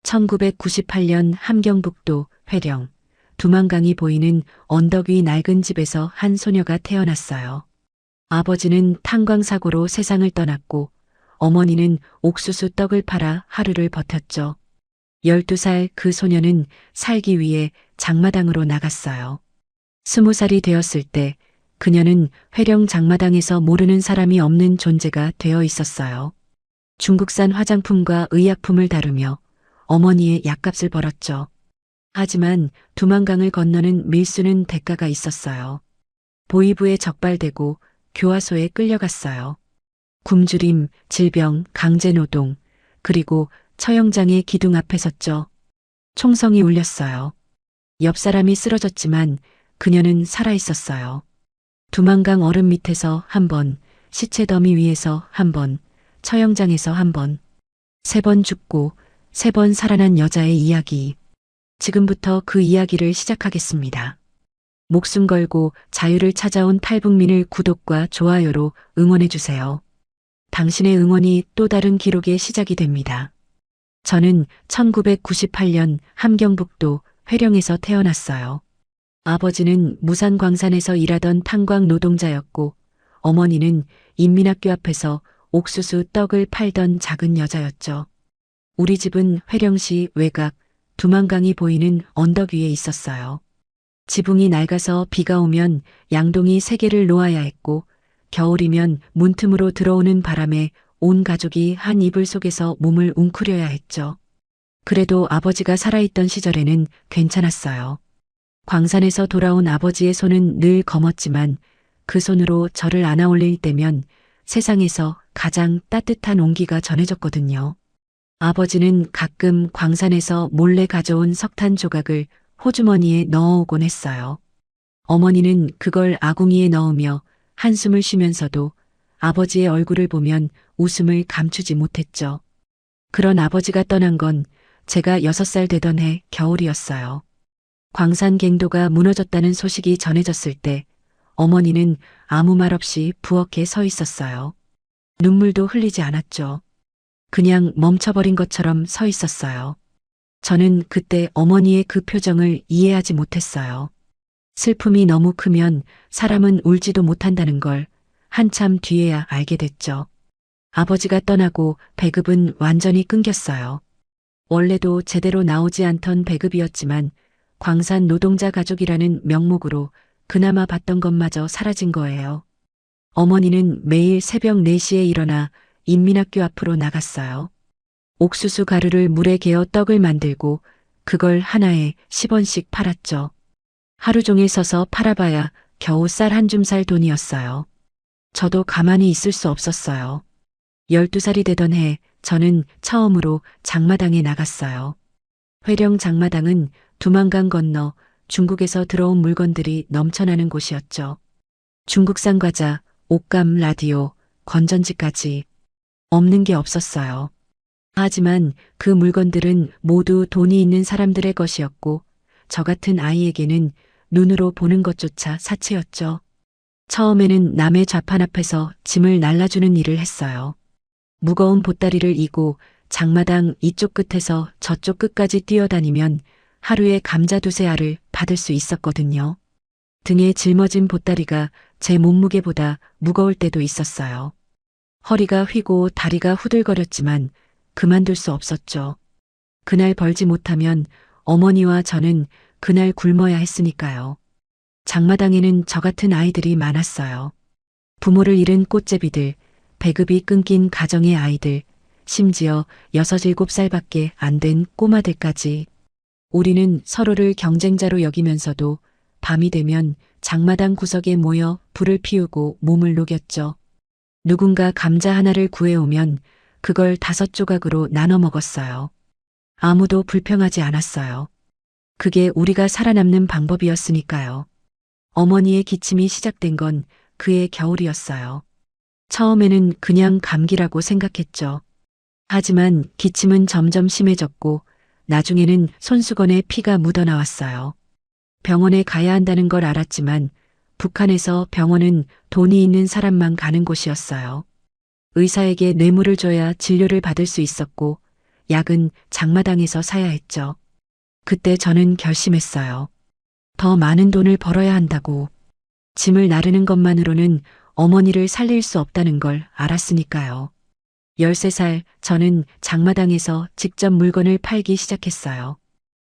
1998년 함경북도 회령 두만강이 보이는 언덕 위 낡은 집에서 한 소녀가 태어났어요. 아버지는 탄광사고로 세상을 떠났고 어머니는 옥수수 떡을 팔아 하루를 버텼죠. 12살 그 소녀는 살기 위해 장마당으로 나갔어요. 20살이 되었을 때 그녀는 회령 장마당에서 모르는 사람이 없는 존재가 되어 있었어요. 중국산 화장품과 의약품을 다루며 어머니의 약값을 벌었죠. 하지만 두만강을 건너는 밀수는 대가가 있었어요. 보위부에 적발되고 교화소에 끌려갔어요. 굶주림, 질병, 강제노동, 그리고 처형장의 기둥 앞에 섰죠. 총성이 울렸어요. 옆 사람이 쓰러졌지만 그녀는 살아있었어요. 두만강 얼음 밑에서 한 번, 시체 더미 위에서 한 번, 처형장에서 한 번, 3번 죽고 3번 살아난 여자의 이야기. 지금부터 그 이야기를 시작하겠습니다. 목숨 걸고 자유를 찾아온 탈북민을 구독과 좋아요로 응원해주세요. 당신의 응원이 또 다른 기록의 시작이 됩니다. 저는 1998년 함경북도 회령에서 태어났어요. 아버지는 무산광산에서 일하던 탄광 노동자였고 어머니는 인민학교 앞에서 옥수수 떡을 팔던 작은 여자였죠. 우리 집은 회령시 외곽 두만강이 보이는 언덕 위에 있었어요. 지붕이 낡아서 비가 오면 양동이 3개를 놓아야 했고 겨울이면 문틈으로 들어오는 바람에 온 가족이 한 이불 속에서 몸을 웅크려야 했죠. 그래도 아버지가 살아있던 시절에는 괜찮았어요. 광산에서 돌아온 아버지의 손은 늘 검었지만 그 손으로 저를 안아올릴 때면 세상에서 가장 따뜻한 온기가 전해졌거든요. 아버지는 가끔 광산에서 몰래 가져온 석탄 조각을 호주머니에 넣어오곤 했어요. 어머니는 그걸 아궁이에 넣으며 한숨을 쉬면서도 아버지의 얼굴을 보면 웃음을 감추지 못했죠. 그런 아버지가 떠난 건 제가 6살 되던 해 겨울이었어요. 광산 갱도가 무너졌다는 소식이 전해졌을 때 어머니는 아무 말 없이 부엌에 서 있었어요. 눈물도 흘리지 않았죠. 그냥 멈춰버린 것처럼 서 있었어요. 저는 그때 어머니의 그 표정을 이해하지 못했어요. 슬픔이 너무 크면 사람은 울지도 못한다는 걸 한참 뒤에야 알게 됐죠. 아버지가 떠나고 배급은 완전히 끊겼어요. 원래도 제대로 나오지 않던 배급이었지만 광산 노동자 가족이라는 명목으로 그나마 받던 것마저 사라진 거예요. 어머니는 매일 새벽 4시에 일어나 인민학교 앞으로 나갔어요. 옥수수 가루를 물에 개어 떡을 만들고 그걸 하나에 10원씩 팔았죠. 하루 종일 서서 팔아봐야 겨우 쌀 한 줌 살 돈이었어요. 저도 가만히 있을 수 없었어요. 12살이 되던 해 저는 처음으로 장마당에 나갔어요. 회령 장마당은 두만강 건너 중국에서 들어온 물건들이 넘쳐나는 곳이었죠. 중국산 과자, 옷감, 라디오, 건전지까지 없는 게 없었어요. 하지만 그 물건들은 모두 돈이 있는 사람들의 것이었고 저 같은 아이에게는 눈으로 보는 것조차 사치였죠. 처음에는 남의 좌판 앞에서 짐을 날라주는 일을 했어요. 무거운 보따리를 이고 장마당 이쪽 끝에서 저쪽 끝까지 뛰어다니면 하루에 감자 2-3알을 받을 수 있었거든요. 등에 짊어진 보따리가 제 몸무게보다 무거울 때도 있었어요. 허리가 휘고 다리가 후들거렸지만 그만둘 수 없었죠. 그날 벌지 못하면 어머니와 저는 그날 굶어야 했으니까요. 장마당에는 저 같은 아이들이 많았어요. 부모를 잃은 꽃제비들, 배급이 끊긴 가정의 아이들, 심지어 6-7살밖에 안 된 꼬마들까지. 우리는 서로를 경쟁자로 여기면서도 밤이 되면 장마당 구석에 모여 불을 피우고 몸을 녹였죠. 누군가 감자 하나를 구해오면 그걸 5조각으로 나눠 먹었어요. 아무도 불평하지 않았어요. 그게 우리가 살아남는 방법이었으니까요. 어머니의 기침이 시작된 건 그해 겨울이었어요. 처음에는 그냥 감기라고 생각했죠. 하지만 기침은 점점 심해졌고 나중에는 손수건에 피가 묻어나왔어요. 병원에 가야 한다는 걸 알았지만 북한에서 병원은 돈이 있는 사람만 가는 곳이었어요. 의사에게 뇌물을 줘야 진료를 받을 수 있었고 약은 장마당에서 사야 했죠. 그때 저는 결심했어요. 더 많은 돈을 벌어야 한다고. 짐을 나르는 것만으로는 어머니를 살릴 수 없다는 걸 알았으니까요. 13살 저는 장마당에서 직접 물건을 팔기 시작했어요.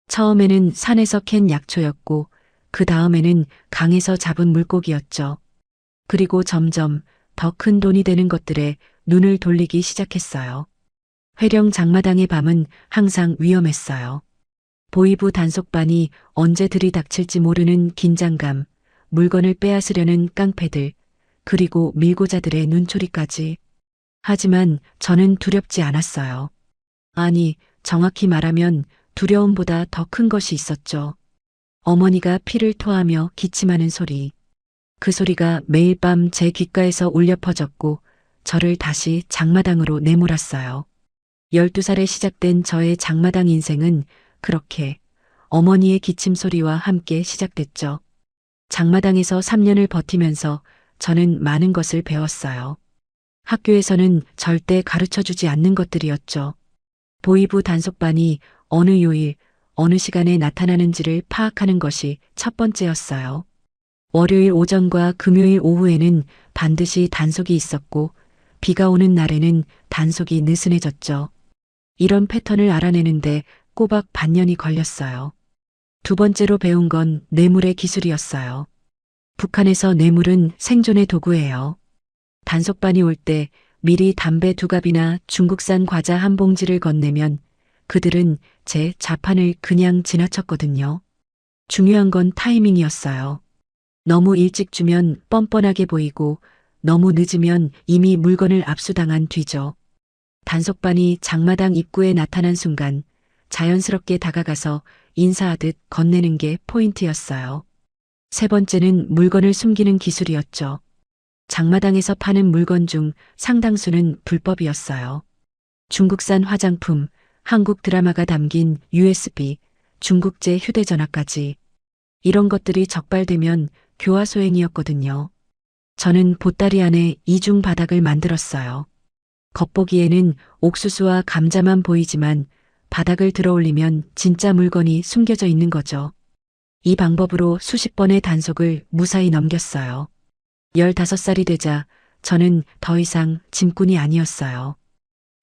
처음에는 산에서 캔 약초였고 그 다음에는 강에서 잡은 물고기였죠. 그리고 점점 더 큰 돈이 되는 것들에 눈을 돌리기 시작했어요. 회령 장마당의 밤은 항상 위험했어요. 보이부 단속반이 언제 들이닥칠지 모르는 긴장감, 물건을 빼앗으려는 깡패들, 그리고 밀고자들의 눈초리까지. 하지만 저는 두렵지 않았어요. 아니, 정확히 말하면 두려움보다 더 큰 것이 있었죠. 어머니가 피를 토하며 기침하는 소리. 그 소리가 매일 밤 제 귓가에서 울려 퍼졌고 저를 다시 장마당으로 내몰았어요. 12살에 시작된 저의 장마당 인생은 그렇게 어머니의 기침 소리와 함께 시작됐죠. 장마당에서 3년을 버티면서 저는 많은 것을 배웠어요. 학교에서는 절대 가르쳐 주지 않는 것들이었죠. 보이부 단속반이 어느 요일, 어느 시간에 나타나는지를 파악하는 것이 첫 번째였어요. 월요일 오전과 금요일 오후에는 반드시 단속이 있었고, 비가 오는 날에는 단속이 느슨해졌죠. 이런 패턴을 알아내는데 꼬박 반년이 걸렸어요. 두 번째로 배운 건 뇌물의 기술이었어요. 북한에서 뇌물은 생존의 도구예요. 단속반이 올 때 미리 담배 2갑이나 중국산 과자 한 봉지를 건네면 그들은 제 자판을 그냥 지나쳤거든요. 중요한 건 타이밍이었어요. 너무 일찍 주면 뻔뻔하게 보이고 너무 늦으면 이미 물건을 압수당한 뒤죠. 단속반이 장마당 입구에 나타난 순간 자연스럽게 다가가서 인사하듯 건네는 게 포인트였어요. 세 번째는 물건을 숨기는 기술이었죠. 장마당에서 파는 물건 중 상당수는 불법이었어요. 중국산 화장품, 한국 드라마가 담긴 USB, 중국제 휴대전화까지. 이런 것들이 적발되면 교화소행이었거든요. 저는 보따리 안에 이중 바닥을 만들었어요. 겉보기에는 옥수수와 감자만 보이지만 바닥을 들어올리면 진짜 물건이 숨겨져 있는 거죠. 이 방법으로 수십 번의 단속을 무사히 넘겼어요. 15살이 되자 저는 더 이상 짐꾼이 아니었어요.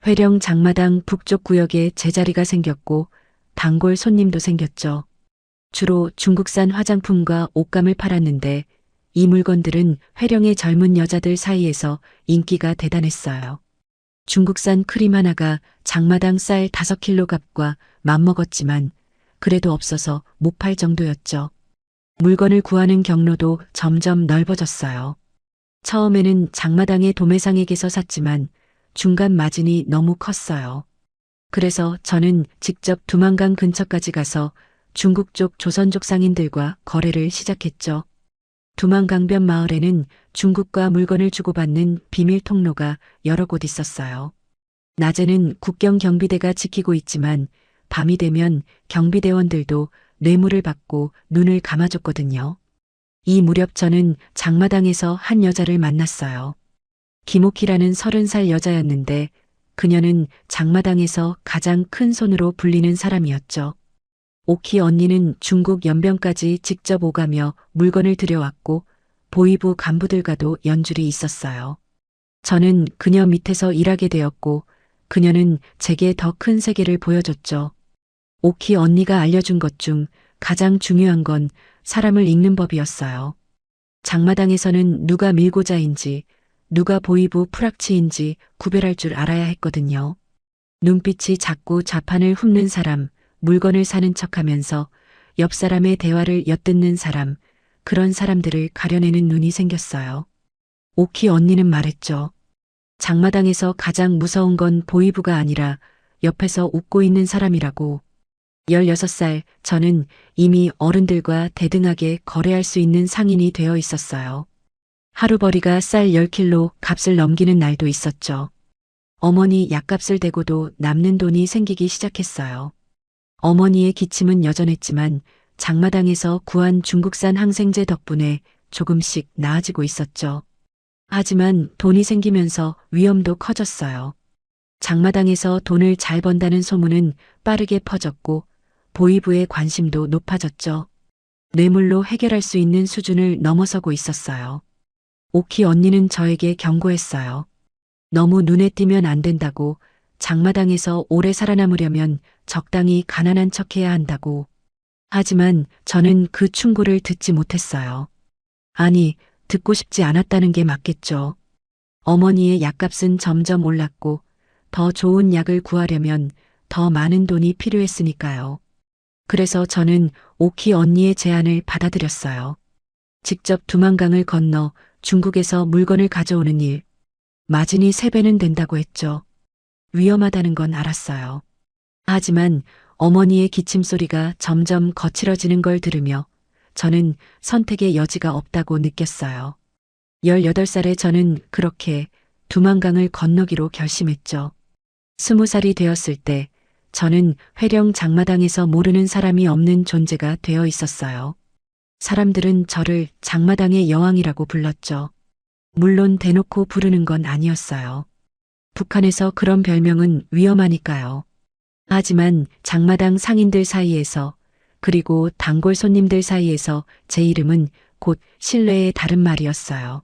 회령 장마당 북쪽 구역에 제자리가 생겼고 단골 손님도 생겼죠. 주로 중국산 화장품과 옷감을 팔았는데 이 물건들은 회령의 젊은 여자들 사이에서 인기가 대단했어요. 중국산 크림 하나가 장마당 쌀 5kg 값과 맞먹었지만 그래도 없어서 못 팔 정도였죠. 물건을 구하는 경로도 점점 넓어졌어요. 처음에는 장마당의 도매상에게서 샀지만 중간 마진이 너무 컸어요. 그래서 저는 직접 두만강 근처까지 가서 중국 쪽 조선족 상인들과 거래를 시작했죠. 두만강변 마을에는 중국과 물건을 주고받는 비밀 통로가 여러 곳 있었어요. 낮에는 국경 경비대가 지키고 있지만 밤이 되면 경비대원들도 뇌물을 받고 눈을 감아줬거든요. 이 무렵 저는 장마당에서 한 여자를 만났어요. 김옥희라는 30살 여자였는데 그녀는 장마당에서 가장 큰 손으로 불리는 사람이었죠. 오키 언니는 중국 연변까지 직접 오가며 물건을 들여왔고 보이부 간부들과도 연줄이 있었어요. 저는 그녀 밑에서 일하게 되었고 그녀는 제게 더 큰 세계를 보여줬죠. 오키 언니가 알려준 것 중 가장 중요한 건 사람을 읽는 법이었어요. 장마당에서는 누가 밀고자인지 누가 보이부 프락치인지 구별할 줄 알아야 했거든요. 눈빛이 작고 자판을 훑는 사람, 물건을 사는 척하면서 옆 사람의 대화를 엿듣는 사람, 그런 사람들을 가려내는 눈이 생겼어요. 오키 언니는 말했죠. 장마당에서 가장 무서운 건 보이부가 아니라 옆에서 웃고 있는 사람이라고. 16살 저는 이미 어른들과 대등하게 거래할 수 있는 상인이 되어 있었어요. 하루벌이가 쌀 10kg 값을 넘기는 날도 있었죠. 어머니 약값을 대고도 남는 돈이 생기기 시작했어요. 어머니의 기침은 여전했지만 장마당에서 구한 중국산 항생제 덕분에 조금씩 나아지고 있었죠. 하지만 돈이 생기면서 위험도 커졌어요. 장마당에서 돈을 잘 번다는 소문은 빠르게 퍼졌고 보이부의 관심도 높아졌죠. 뇌물로 해결할 수 있는 수준을 넘어서고 있었어요. 오키 언니는 저에게 경고했어요. 너무 눈에 띄면 안 된다고, 장마당에서 오래 살아남으려면 적당히 가난한 척해야 한다고. 하지만 저는 그 충고를 듣지 못했어요. 아니, 듣고 싶지 않았다는 게 맞겠죠. 어머니의 약값은 점점 올랐고 더 좋은 약을 구하려면 더 많은 돈이 필요했으니까요. 그래서 저는 오키 언니의 제안을 받아들였어요. 직접 두만강을 건너 중국에서 물건을 가져오는 일, 마진이 3배는 된다고 했죠. 위험하다는 건 알았어요. 하지만 어머니의 기침소리가 점점 거칠어지는 걸 들으며 저는 선택의 여지가 없다고 느꼈어요. 18살에 저는 그렇게 두만강을 건너기로 결심했죠. 20살이 되었을 때 저는 회령 장마당에서 모르는 사람이 없는 존재가 되어 있었어요. 사람들은 저를 장마당의 여왕이라고 불렀죠. 물론 대놓고 부르는 건 아니었어요. 북한에서 그런 별명은 위험하니까요. 하지만 장마당 상인들 사이에서 그리고 단골 손님들 사이에서 제 이름은 곧 신뢰의 다른 말이었어요.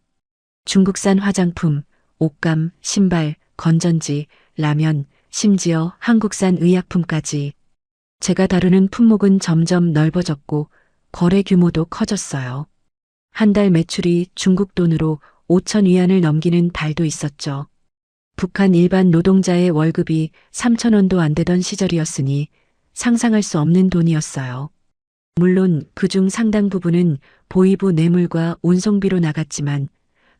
중국산 화장품, 옷감, 신발, 건전지, 라면, 심지어 한국산 의약품까지 제가 다루는 품목은 점점 넓어졌고 거래 규모도 커졌어요. 한 달 매출이 중국 돈으로 5천 위안을 넘기는 달도 있었죠. 북한 일반 노동자의 월급이 3천 원도 안 되던 시절이었으니 상상할 수 없는 돈이었어요. 물론 그중 상당 부분은 보이부 뇌물과 운송비로 나갔지만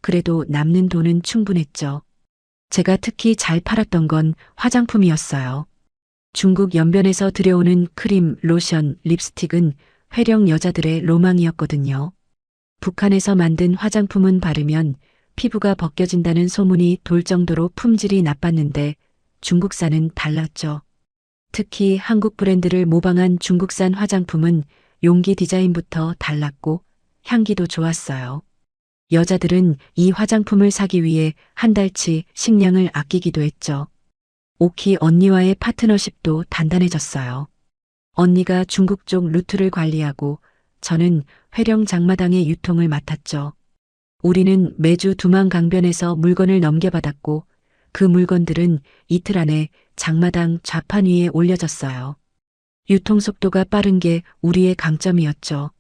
그래도 남는 돈은 충분했죠. 제가 특히 잘 팔았던 건 화장품이었어요. 중국 연변에서 들여오는 크림, 로션, 립스틱은 회령 여자들의 로망이었거든요. 북한에서 만든 화장품은 바르면 피부가 벗겨진다는 소문이 돌 정도로 품질이 나빴는데 중국산은 달랐죠. 특히 한국 브랜드를 모방한 중국산 화장품은 용기 디자인부터 달랐고 향기도 좋았어요. 여자들은 이 화장품을 사기 위해 한 달치 식량을 아끼기도 했죠. 오키 언니와의 파트너십도 단단해졌어요. 언니가 중국 쪽 루트를 관리하고 저는 회령 장마당의 유통을 맡았죠. 우리는 매주 두만강변에서 물건을 넘겨받았고 그 물건들은 이틀 안에 장마당 좌판 위에 올려졌어요. 유통 속도가 빠른 게 우리의 강점이었죠.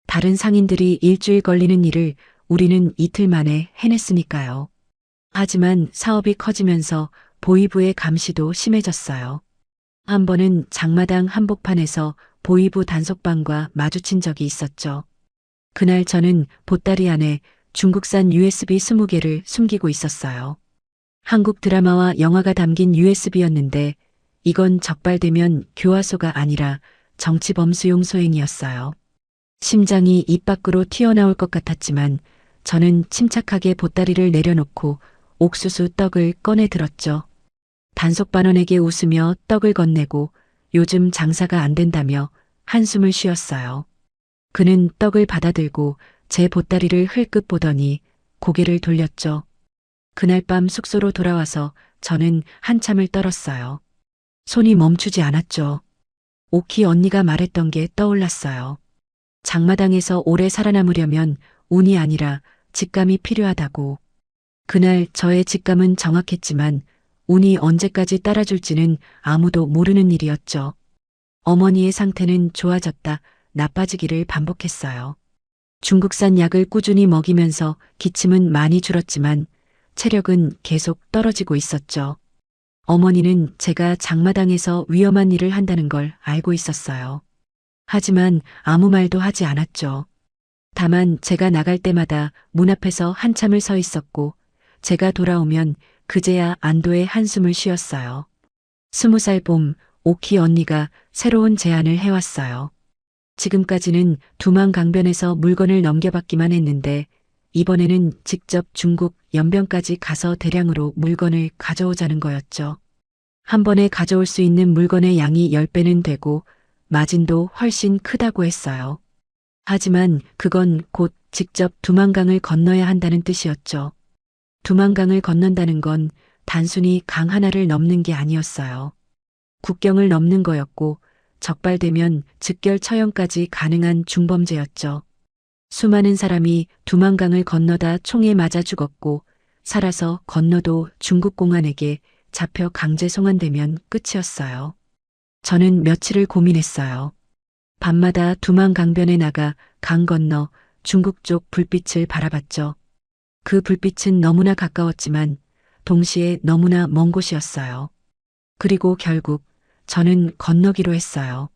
다른 상인들이 일주일 걸리는 일을 우리는 이틀 만에 해냈으니까요. 하지만 사업이 커지면서 보이부의 감시도 심해졌어요. 한 번은 장마당 한복판에서 보이부 단속반과 마주친 적이 있었죠. 그날 저는 보따리 안에 중국산 USB 20개를 숨기고 있었어요. 한국 드라마와 영화가 담긴 USB였는데 이건 적발되면 교화소가 아니라 정치범수용 소행이었어요. 심장이 입 밖으로 튀어나올 것 같았지만 저는 침착하게 보따리를 내려놓고 옥수수 떡을 꺼내 들었죠. 단속반원에게 웃으며 떡을 건네고 요즘 장사가 안 된다며 한숨을 쉬었어요. 그는 떡을 받아들고 제 보따리를 흘끗 보더니 고개를 돌렸죠. 그날 밤 숙소로 돌아와서 저는 한참을 떨었어요. 손이 멈추지 않았죠. 오키 언니가 말했던 게 떠올랐어요. 장마당에서 오래 살아남으려면 운이 아니라 직감이 필요하다고. 그날 저의 직감은 정확했지만 운이 언제까지 따라줄지는 아무도 모르는 일이었죠. 어머니의 상태는 좋아졌다, 나빠지기를 반복했어요. 중국산 약을 꾸준히 먹이면서 기침은 많이 줄었지만 체력은 계속 떨어지고 있었죠. 어머니는 제가 장마당에서 위험한 일을 한다는 걸 알고 있었어요. 하지만 아무 말도 하지 않았죠. 다만 제가 나갈 때마다 문 앞에서 한참을 서 있었고 제가 돌아오면 그제야 안도의 한숨을 쉬었어요. 20살 봄 오키 언니가 새로운 제안을 해왔어요. 지금까지는 두만강변에서 물건을 넘겨받기만 했는데 이번에는 직접 중국 연변까지 가서 대량으로 물건을 가져오자는 거였죠. 한 번에 가져올 수 있는 물건의 양이 10배는 되고 마진도 훨씬 크다고 했어요. 하지만 그건 곧 직접 두만강을 건너야 한다는 뜻이었죠. 두만강을 건넌다는 건 단순히 강 하나를 넘는 게 아니었어요. 국경을 넘는 거였고 적발되면 즉결 처형까지 가능한 중범죄였죠. 수많은 사람이 두만강을 건너다 총에 맞아 죽었고 살아서 건너도 중국 공안에게 잡혀 강제 송환되면 끝이었어요. 저는 며칠을 고민했어요. 밤마다 두만강변에 나가 강 건너 중국 쪽 불빛을 바라봤죠. 그 불빛은 너무나 가까웠지만 동시에 너무나 먼 곳이었어요. 그리고 결국 저는 건너기로 했어요.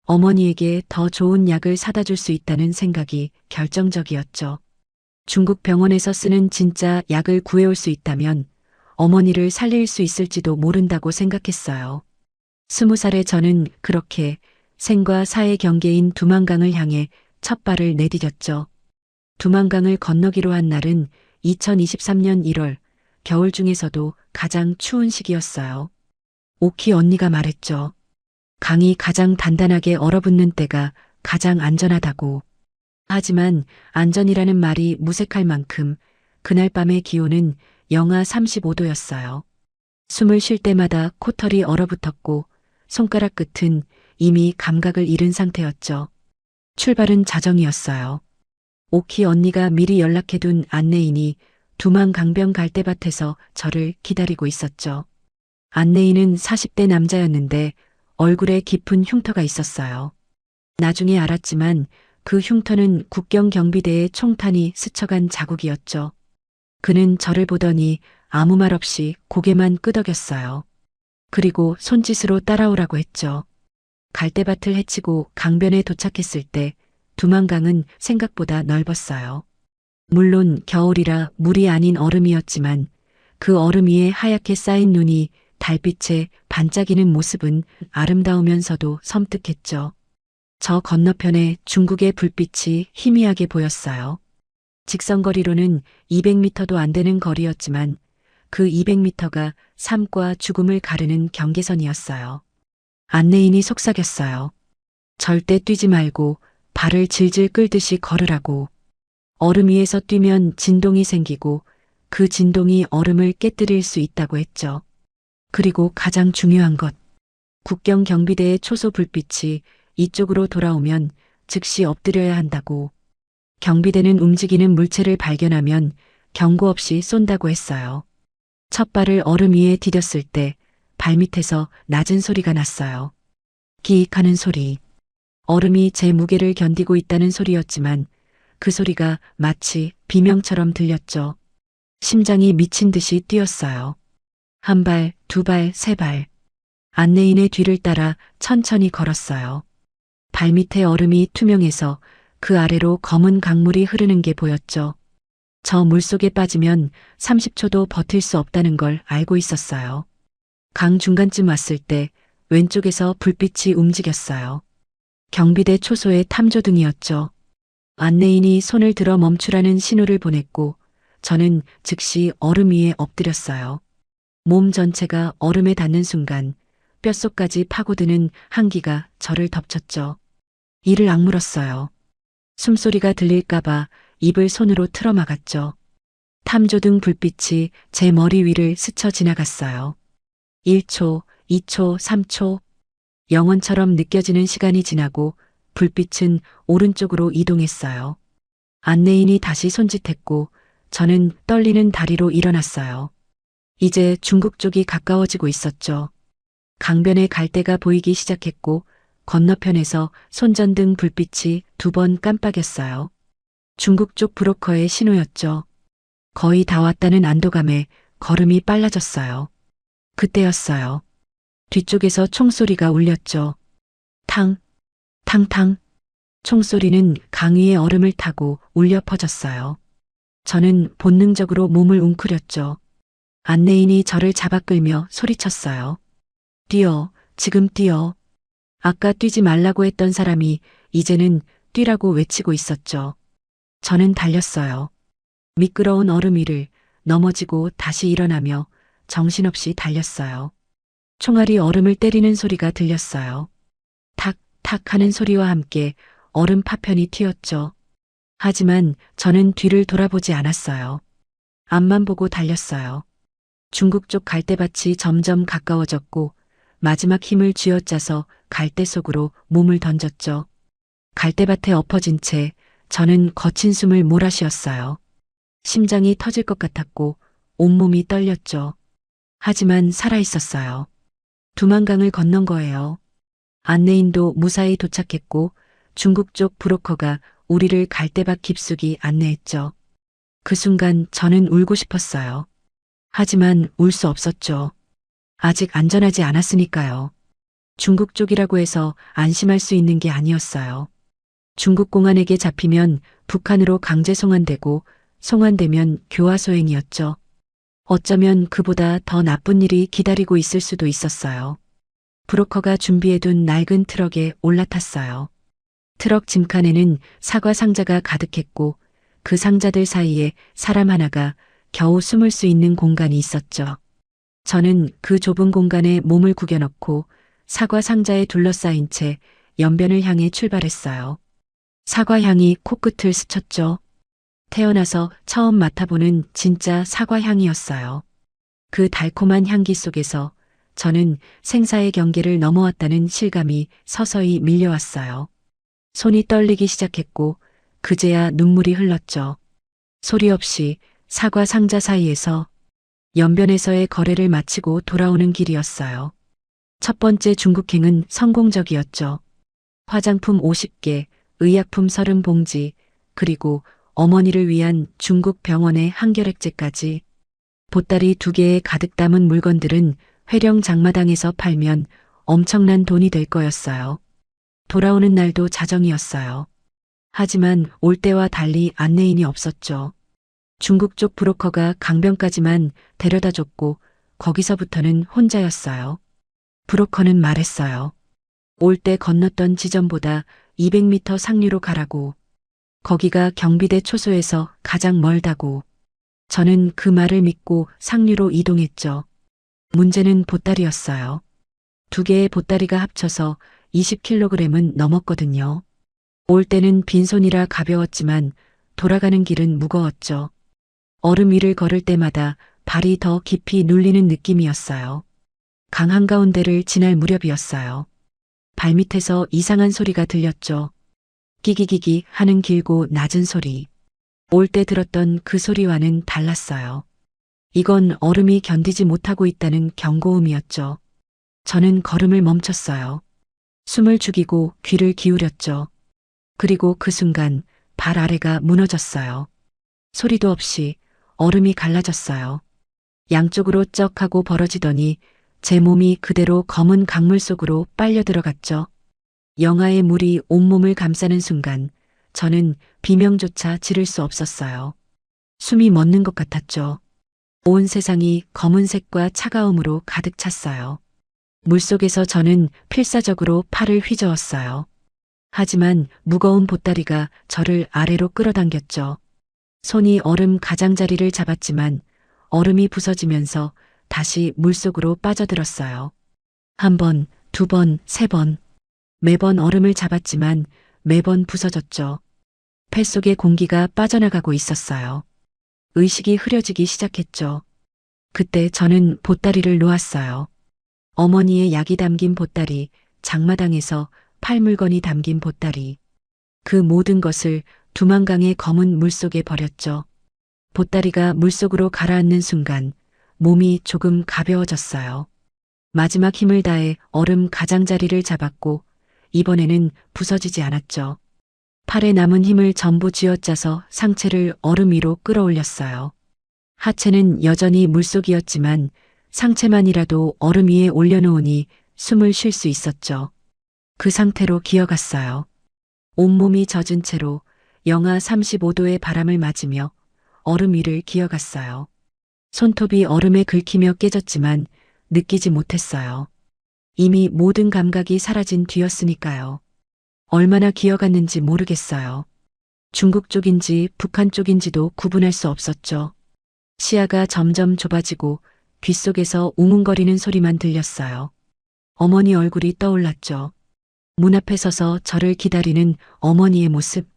어머니에게 더 좋은 약을 사다 줄 수 있다는 생각이 결정적이었죠. 중국 병원에서 쓰는 진짜 약을 구해올 수 있다면 어머니를 살릴 수 있을지도 모른다고 생각했어요. 20살의 저는 그렇게 생과 사의 경계인 두만강을 향해 첫 발을 내디뎠죠. 두만강을 건너기로 한 날은 2023년 1월, 겨울 중에서도 가장 추운 시기였어요. 오키 언니가 말했죠. 강이 가장 단단하게 얼어붙는 때가 가장 안전하다고. 하지만 안전이라는 말이 무색할 만큼 그날 밤의 기온은 영하 35도였어요. 숨을 쉴 때마다 코털이 얼어붙었고 손가락 끝은 이미 감각을 잃은 상태였죠. 출발은 자정이었어요. 오키 언니가 미리 연락해둔 안내인이 두만강변 갈대밭에서 저를 기다리고 있었죠. 안내인은 40대 남자였는데 얼굴에 깊은 흉터가 있었어요. 나중에 알았지만 그 흉터는 국경 경비대의 총탄이 스쳐간 자국이었죠. 그는 저를 보더니 아무 말 없이 고개만 끄덕였어요. 그리고 손짓으로 따라오라고 했죠. 갈대밭을 헤치고 강변에 도착했을 때 두만강은 생각보다 넓었어요. 물론 겨울이라 물이 아닌 얼음이었지만 그 얼음 위에 하얗게 쌓인 눈이 달빛에 반짝이는 모습은 아름다우면서도 섬뜩했죠. 저 건너편에 중국의 불빛이 희미하게 보였어요. 직선거리로는 200m도 안 되는 거리였지만 그 200m가 삶과 죽음을 가르는 경계선이었어요. 안내인이 속삭였어요. 절대 뛰지 말고 발을 질질 끌듯이 걸으라고. 얼음 위에서 뛰면 진동이 생기고 그 진동이 얼음을 깨뜨릴 수 있다고 했죠. 그리고 가장 중요한 것. 국경 경비대의 초소 불빛이 이쪽으로 돌아오면 즉시 엎드려야 한다고. 경비대는 움직이는 물체를 발견하면 경고 없이 쏜다고 했어요. 첫 발을 얼음 위에 디뎠을 때 발밑에서 낮은 소리가 났어요. 기익 하는 소리. 얼음이 제 무게를 견디고 있다는 소리였지만 그 소리가 마치 비명처럼 들렸죠. 심장이 미친 듯이 뛰었어요. 한 발, 두 발, 세 발. 안내인의 뒤를 따라 천천히 걸었어요. 발밑의 얼음이 투명해서 그 아래로 검은 강물이 흐르는 게 보였죠. 저 물속에 빠지면 30초도 버틸 수 없다는 걸 알고 있었어요. 강 중간쯤 왔을 때 왼쪽에서 불빛이 움직였어요. 경비대 초소의 탐조등이었죠. 안내인이 손을 들어 멈추라는 신호를 보냈고 저는 즉시 얼음 위에 엎드렸어요. 몸 전체가 얼음에 닿는 순간 뼛속까지 파고드는 한기가 저를 덮쳤죠. 이를 악물었어요. 숨소리가 들릴까봐 입을 손으로 틀어막았죠. 탐조등 불빛이 제 머리 위를 스쳐 지나갔어요. 1초, 2초, 3초. 영원처럼 느껴지는 시간이 지나고 불빛은 오른쪽으로 이동했어요. 안내인이 다시 손짓했고 저는 떨리는 다리로 일어났어요. 이제 중국 쪽이 가까워지고 있었죠. 강변의 갈대가 보이기 시작했고 건너편에서 손전등 불빛이 2번 깜빡였어요. 중국 쪽 브로커의 신호였죠. 거의 다 왔다는 안도감에 걸음이 빨라졌어요. 그때였어요. 뒤쪽에서 총소리가 울렸죠. 탕, 탕탕. 총소리는 강 위의 얼음을 타고 울려 퍼졌어요. 저는 본능적으로 몸을 웅크렸죠. 안내인이 저를 잡아 끌며 소리쳤어요. 뛰어, 지금 뛰어. 아까 뛰지 말라고 했던 사람이 이제는 뛰라고 외치고 있었죠. 저는 달렸어요. 미끄러운 얼음 위를 넘어지고 다시 일어나며 정신없이 달렸어요. 총알이 얼음을 때리는 소리가 들렸어요. 탁, 탁 하는 소리와 함께 얼음 파편이 튀었죠. 하지만 저는 뒤를 돌아보지 않았어요. 앞만 보고 달렸어요. 중국 쪽 갈대밭이 점점 가까워졌고 마지막 힘을 쥐어짜서 갈대 속으로 몸을 던졌죠. 갈대밭에 엎어진 채 저는 거친 숨을 몰아쉬었어요. 심장이 터질 것 같았고 온몸이 떨렸죠. 하지만 살아있었어요. 두만강을 건넌 거예요. 안내인도 무사히 도착했고 중국 쪽 브로커가 우리를 갈대밭 깊숙이 안내했죠. 그 순간 저는 울고 싶었어요. 하지만 울 수 없었죠. 아직 안전하지 않았으니까요. 중국 쪽이라고 해서 안심할 수 있는 게 아니었어요. 중국 공안에게 잡히면 북한으로 강제 송환되고 송환되면 교화소행이었죠. 어쩌면 그보다 더 나쁜 일이 기다리고 있을 수도 있었어요. 브로커가 준비해둔 낡은 트럭에 올라탔어요. 트럭 짐칸에는 사과 상자가 가득했고 그 상자들 사이에 사람 하나가 겨우 숨을 수 있는 공간이 있었죠. 저는 그 좁은 공간에 몸을 구겨넣고 사과 상자에 둘러싸인 채 연변을 향해 출발했어요. 사과 향이 코끝을 스쳤죠. 태어나서 처음 맡아보는 진짜 사과 향이었어요. 그 달콤한 향기 속에서 저는 생사의 경계를 넘어왔다는 실감이 서서히 밀려왔어요. 손이 떨리기 시작했고 그제야 눈물이 흘렀죠. 소리 없이 사과 상자 사이에서 연변에서의 거래를 마치고 돌아오는 길이었어요. 첫 번째 중국행은 성공적이었죠. 화장품 50개, 의약품 30봉지, 그리고 어머니를 위한 중국 병원의 한결액제까지. 보따리 2개에 가득 담은 물건들은 회령 장마당에서 팔면 엄청난 돈이 될 거였어요. 돌아오는 날도 자정이었어요. 하지만 올 때와 달리 안내인이 없었죠. 중국 쪽 브로커가 강변까지만 데려다 줬고 거기서부터는 혼자였어요. 브로커는 말했어요. 올 때 건넜던 지점보다 200m 상류로 가라고. 거기가 경비대 초소에서 가장 멀다고. 저는 그 말을 믿고 상류로 이동했죠. 문제는 보따리였어요. 2개의 보따리가 합쳐서 20kg은 넘었거든요. 올 때는 빈손이라 가벼웠지만 돌아가는 길은 무거웠죠. 얼음 위를 걸을 때마다 발이 더 깊이 눌리는 느낌이었어요. 강 한가운데를 지날 무렵이었어요. 발밑에서 이상한 소리가 들렸죠. 끼기기기 하는 길고 낮은 소리. 올 때 들었던 그 소리와는 달랐어요. 이건 얼음이 견디지 못하고 있다는 경고음이었죠. 저는 걸음을 멈췄어요. 숨을 죽이고 귀를 기울였죠. 그리고 그 순간 발 아래가 무너졌어요. 소리도 없이 얼음이 갈라졌어요. 양쪽으로 쩍 하고 벌어지더니 제 몸이 그대로 검은 강물 속으로 빨려 들어갔죠. 영하의 물이 온몸을 감싸는 순간 저는 비명조차 지를 수 없었어요. 숨이 멎는 것 같았죠. 온 세상이 검은색과 차가움으로 가득 찼어요. 물속에서 저는 필사적으로 팔을 휘저었어요. 하지만 무거운 보따리가 저를 아래로 끌어당겼죠. 손이 얼음 가장자리를 잡았지만 얼음이 부서지면서 다시 물속으로 빠져들었어요. 1번, 2번, 3번. 매번 얼음을 잡았지만 매번 부서졌죠. 폐속의 공기가 빠져나가고 있었어요. 의식이 흐려지기 시작했죠. 그때 저는 보따리를 놓았어요. 어머니의 약이 담긴 보따리, 장마당에서 팔 물건이 담긴 보따리. 그 모든 것을 두만강의 검은 물속에 버렸죠. 보따리가 물속으로 가라앉는 순간 몸이 조금 가벼워졌어요. 마지막 힘을 다해 얼음 가장자리를 잡았고 이번에는 부서지지 않았죠. 팔에 남은 힘을 전부 쥐어짜서 상체를 얼음 위로 끌어올렸어요. 하체는 여전히 물속이었지만 상체만이라도 얼음 위에 올려놓으니 숨을 쉴 수 있었죠. 그 상태로 기어갔어요. 온몸이 젖은 채로 영하 35도의 바람을 맞으며 얼음 위를 기어갔어요. 손톱이 얼음에 긁히며 깨졌지만 느끼지 못했어요. 이미 모든 감각이 사라진 뒤였으니까요. 얼마나 기어갔는지 모르겠어요. 중국 쪽인지 북한 쪽인지도 구분할 수 없었죠. 시야가 점점 좁아지고 귓속에서 웅웅거리는 소리만 들렸어요. 어머니 얼굴이 떠올랐죠. 문 앞에 서서 저를 기다리는 어머니의 모습.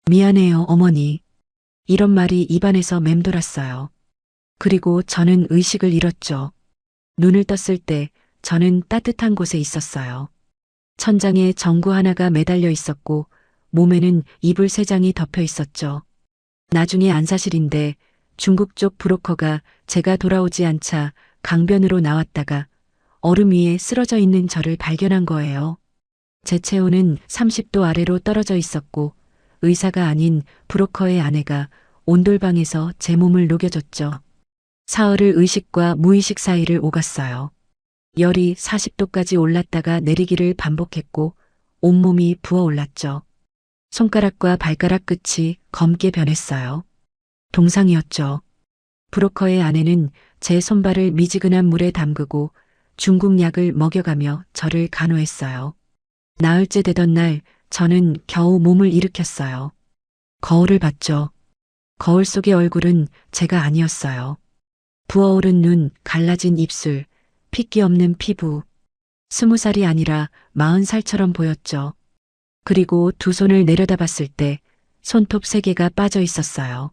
미안해요, 어머니. 이런 말이 입안에서 맴돌았어요. 그리고 저는 의식을 잃었죠. 눈을 떴을 때 저는 따뜻한 곳에 있었어요. 천장에 전구 하나가 매달려 있었고 몸에는 이불 3장이 덮여 있었죠. 나중에 안사실인데 중국 쪽 브로커가 제가 돌아오지 않자 강변으로 나왔다가 얼음 위에 쓰러져 있는 저를 발견한 거예요. 제 체온은 30도 아래로 떨어져 있었고 의사가 아닌 브로커의 아내가 온돌방에서 제 몸을 녹여줬죠. 사흘을 의식과 무의식 사이를 오갔어요. 열이 40도까지 올랐다가 내리기를 반복했고 온몸이 부어올랐죠. 손가락과 발가락 끝이 검게 변했어요. 동상이었죠. 브로커의 아내는 제 손발을 미지근한 물에 담그고 중국 약을 먹여가며 저를 간호했어요. 나흘째 되던 날 저는 겨우 몸을 일으켰어요. 거울을 봤죠. 거울 속의 얼굴은 제가 아니었어요. 부어오른 눈, 갈라진 입술, 핏기 없는 피부. 20살이 아니라 40살처럼 보였죠. 그리고 두 손을 내려다봤을 때 손톱 3개가 빠져 있었어요.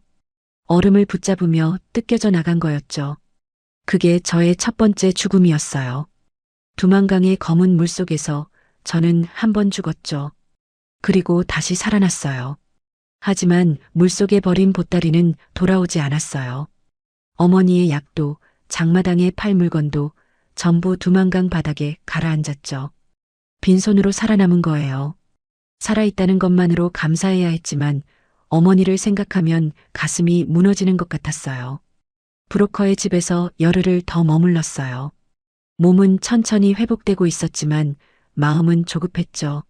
얼음을 붙잡으며 뜯겨져 나간 거였죠. 그게 저의 첫 번째 죽음이었어요. 두만강의 검은 물 속에서 저는 한 번 죽었죠. 그리고 다시 살아났어요. 하지만 물속에 버린 보따리는 돌아오지 않았어요. 어머니의 약도 장마당의 팔 물건도 전부 두만강 바닥에 가라앉았죠. 빈손으로 살아남은 거예요. 살아있다는 것만으로 감사해야 했지만 어머니를 생각하면 가슴이 무너지는 것 같았어요. 브로커의 집에서 열흘을 더 머물렀어요. 몸은 천천히 회복되고 있었지만 마음은 조급했죠.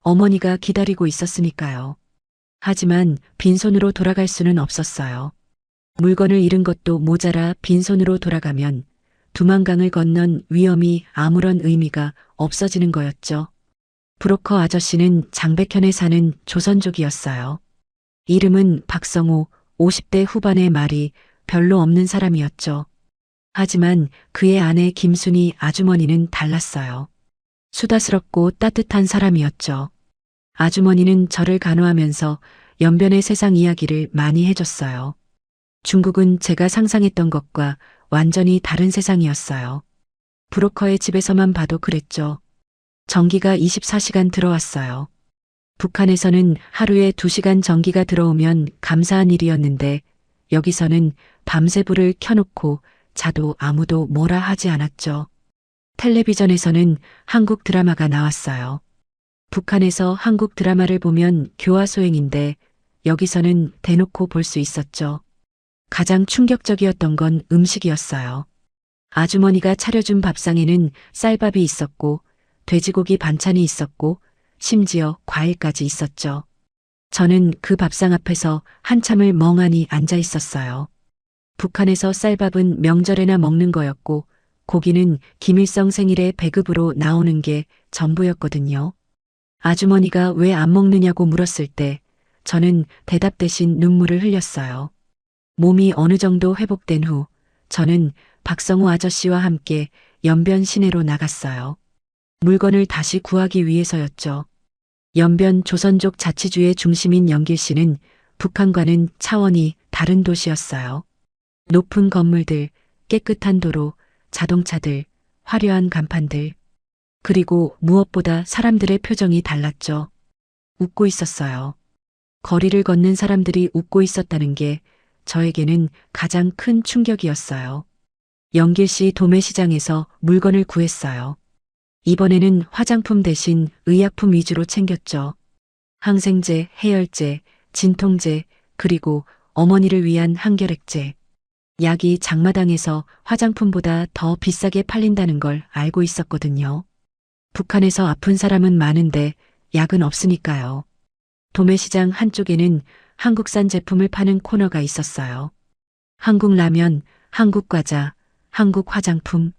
어머니가 기다리고 있었으니까요. 하지만 빈손으로 돌아갈 수는 없었어요. 물건을 잃은 것도 모자라 빈손으로 돌아가면 두만강을 건넌 위험이 아무런 의미가 없어지는 거였죠. 브로커 아저씨는 장백현에 사는 조선족이었어요. 이름은 박성호, 50대 후반의 말이 별로 없는 사람이었죠. 하지만 그의 아내 김순희 아주머니는 달랐어요. 수다스럽고 따뜻한 사람이었죠. 아주머니는 저를 간호하면서 연변의 세상 이야기를 많이 해줬어요. 중국은 제가 상상했던 것과 완전히 다른 세상이었어요. 브로커의 집에서만 봐도 그랬죠. 전기가 24시간 들어왔어요. 북한에서는 하루에 2시간 전기가 들어오면 감사한 일이었는데 여기서는 밤새 불을 켜놓고 자도 아무도 뭐라 하지 않았죠. 텔레비전에서는 한국 드라마가 나왔어요. 북한에서 한국 드라마를 보면 교화소행인데 여기서는 대놓고 볼 수 있었죠. 가장 충격적이었던 건 음식이었어요. 아주머니가 차려준 밥상에는 쌀밥이 있었고 돼지고기 반찬이 있었고 심지어 과일까지 있었죠. 저는 그 밥상 앞에서 한참을 멍하니 앉아 있었어요. 북한에서 쌀밥은 명절에나 먹는 거였고 고기는 김일성 생일에 배급으로 나오는 게 전부였거든요. 아주머니가 왜 안 먹느냐고 물었을 때 저는 대답 대신 눈물을 흘렸어요. 몸이 어느 정도 회복된 후 저는 박성호 아저씨와 함께 연변 시내로 나갔어요. 물건을 다시 구하기 위해서였죠. 연변 조선족 자치주의 중심인 영길시는 북한과는 차원이 다른 도시였어요. 높은 건물들, 깨끗한 도로, 자동차들, 화려한 간판들. 그리고 무엇보다 사람들의 표정이 달랐죠. 웃고 있었어요. 거리를 걷는 사람들이 웃고 있었다는 게 저에게는 가장 큰 충격이었어요. 영길시 도매시장에서 물건을 구했어요. 이번에는 화장품 대신 의약품 위주로 챙겼죠. 항생제, 해열제, 진통제, 그리고 어머니를 위한 한결액제. 약이 장마당에서 화장품보다 더 비싸게 팔린다는 걸 알고 있었거든요. 북한에서 아픈 사람은 많은데 약은 없으니까요. 도매시장 한쪽에는 한국산 제품을 파는 코너가 있었어요. 한국 라면, 한국 과자, 한국 화장품.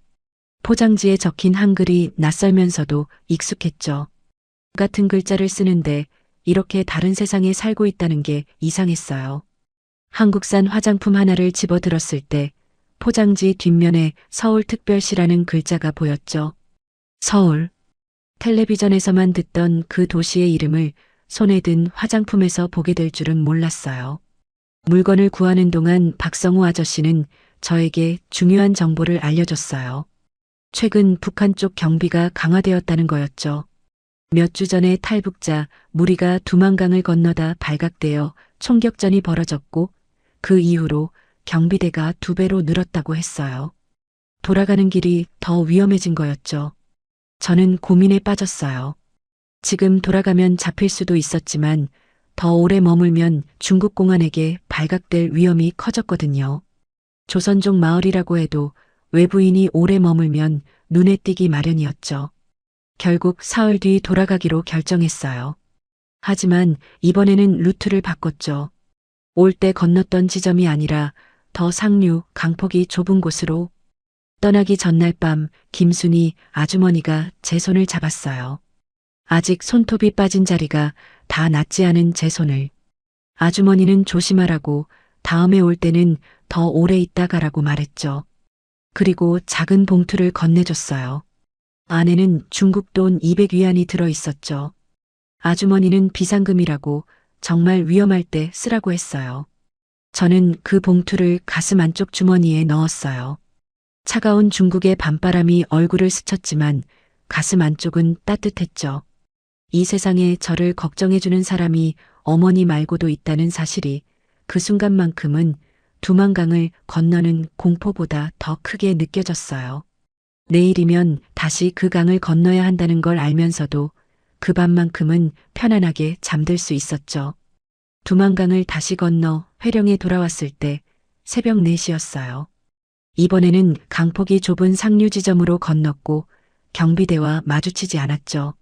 포장지에 적힌 한글이 낯설면서도 익숙했죠. 같은 글자를 쓰는데 이렇게 다른 세상에 살고 있다는 게 이상했어요. 한국산 화장품 하나를 집어들었을 때 포장지 뒷면에 서울특별시라는 글자가 보였죠. 서울. 텔레비전에서만 듣던 그 도시의 이름을 손에 든 화장품에서 보게 될 줄은 몰랐어요. 물건을 구하는 동안 박성호 아저씨는 저에게 중요한 정보를 알려줬어요. 최근 북한 쪽 경비가 강화되었다는 거였죠. 몇 주 전에 탈북자 무리가 두만강을 건너다 발각되어 총격전이 벌어졌고 그 이후로 경비대가 2배로 늘었다고 했어요. 돌아가는 길이 더 위험해진 거였죠. 저는 고민에 빠졌어요. 지금 돌아가면 잡힐 수도 있었지만 더 오래 머물면 중국 공안에게 발각될 위험이 커졌거든요. 조선족 마을이라고 해도 외부인이 오래 머물면 눈에 띄기 마련이었죠. 결국 사흘 뒤 돌아가기로 결정했어요. 하지만 이번에는 루트를 바꿨죠. 올 때 건넜던 지점이 아니라 더 상류 강폭이 좁은 곳으로. 떠나기 전날 밤 김순이 아주머니가 제 손을 잡았어요. 아직 손톱이 빠진 자리가 다 낫지 않은 제 손을. 아주머니는 조심하라고, 다음에 올 때는 더 오래 있다 가라고 말했죠. 그리고 작은 봉투를 건네줬어요. 안에는 중국 돈 200위안이 들어 있었죠. 아주머니는 비상금이라고, 정말 위험할 때 쓰라고 했어요. 저는 그 봉투를 가슴 안쪽 주머니에 넣었어요. 차가운 중국의 밤바람이 얼굴을 스쳤지만 가슴 안쪽은 따뜻했죠. 이 세상에 저를 걱정해주는 사람이 어머니 말고도 있다는 사실이 그 순간만큼은 두만강을 건너는 공포보다 더 크게 느껴졌어요. 내일이면 다시 그 강을 건너야 한다는 걸 알면서도 그 밤만큼은 편안하게 잠들 수 있었죠. 두만강을 다시 건너 회령에 돌아왔을 때 새벽 4시였어요. 이번에는 강폭이 좁은 상류 지점으로 건넜고 경비대와 마주치지 않았죠.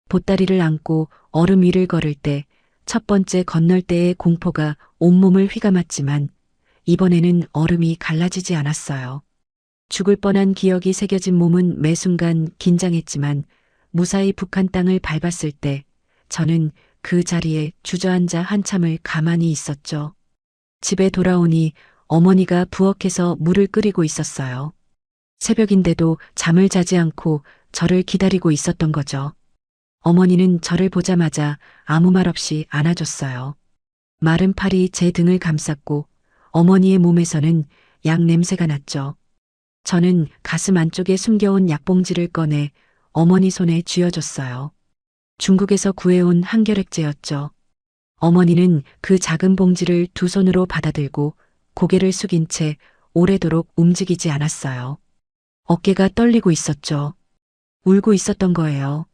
보따리를 안고 얼음 위를 걸을 때 첫 번째 건널 때의 공포가 온몸을 휘감았지만 이번에는 얼음이 갈라지지 않았어요. 죽을 뻔한 기억이 새겨진 몸은 매 순간 긴장했지만 무사히 북한 땅을 밟았을 때 저는 그 자리에 주저앉아 한참을 가만히 있었죠. 집에 돌아오니 어머니가 부엌에서 물을 끓이고 있었어요. 새벽인데도 잠을 자지 않고 저를 기다리고 있었던 거죠. 어머니는 저를 보자마자 아무 말 없이 안아줬어요. 마른 팔이 제 등을 감쌌고 어머니의 몸에서는 약 냄새가 났죠. 저는 가슴 안쪽에 숨겨온 약봉지를 꺼내 어머니 손에 쥐어줬어요. 중국에서 구해온 한결액제였죠. 어머니는 그 작은 봉지를 두 손으로 받아들고 고개를 숙인 채 오래도록 움직이지 않았어요. 어깨가 떨리고 있었죠. 울고 있었던 거예요.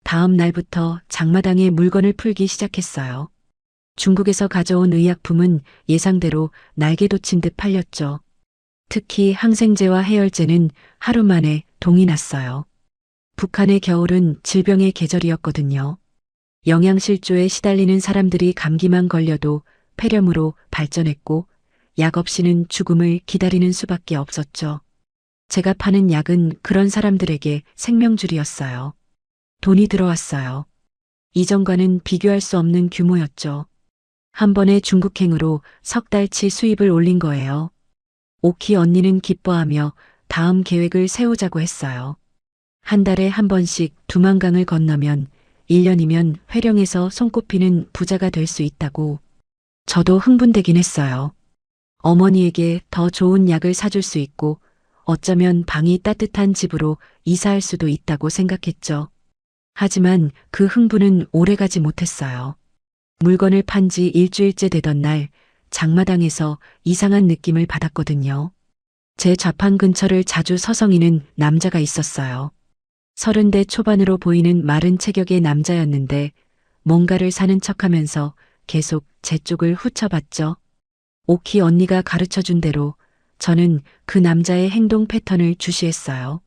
다음 날부터 장마당에 물건을 풀기 시작했어요. 중국에서 가져온 의약품은 예상대로 날개 돋친 듯 팔렸죠. 특히 항생제와 해열제는 하루 만에 동이 났어요. 북한의 겨울은 질병의 계절이었거든요. 영양실조에 시달리는 사람들이 감기만 걸려도 폐렴으로 발전했고 약 없이는 죽음을 기다리는 수밖에 없었죠. 제가 파는 약은 그런 사람들에게 생명줄이었어요. 돈이 들어왔어요. 이전과는 비교할 수 없는 규모였죠. 한 번의 중국행으로 석 달치 수입을 올린 거예요. 오키 언니는 기뻐하며 다음 계획을 세우자고 했어요. 한 달에 한 번씩 두만강을 건너면 1년이면 회령에서 손꼽히는 부자가 될 수 있다고. 저도 흥분되긴 했어요. 어머니에게 더 좋은 약을 사줄 수 있고 어쩌면 방이 따뜻한 집으로 이사할 수도 있다고 생각했죠. 하지만 그 흥분은 오래가지 못했어요. 물건을 판 지 일주일째 되던 날 장마당에서 이상한 느낌을 받았거든요. 제 좌판 근처를 자주 서성이는 남자가 있었어요. 30대 초반으로 보이는 마른 체격의 남자였는데 뭔가를 사는 척하면서 계속 제 쪽을 후쳐봤죠. 오키 언니가 가르쳐준 대로 저는 그 남자의 행동 패턴을 주시했어요.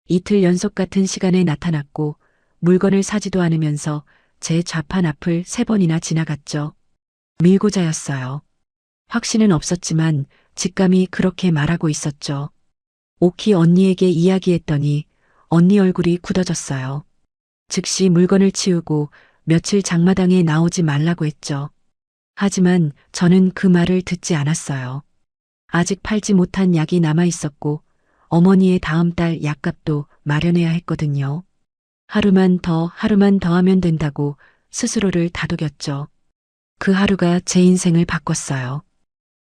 이틀 연속 같은 시간에 나타났고 물건을 사지도 않으면서 제 좌판 앞을 3번이나 지나갔죠. 밀고자였어요. 확신은 없었지만 직감이 그렇게 말하고 있었죠. 오키 언니에게 이야기했더니 언니 얼굴이 굳어졌어요. 즉시 물건을 치우고 며칠 장마당에 나오지 말라고 했죠. 하지만 저는 그 말을 듣지 않았어요. 아직 팔지 못한 약이 남아 있었고 어머니의 다음 달 약값도 마련해야 했거든요. 하루만 더 하면 된다고 스스로를 다독였죠. 그 하루가 제 인생을 바꿨어요.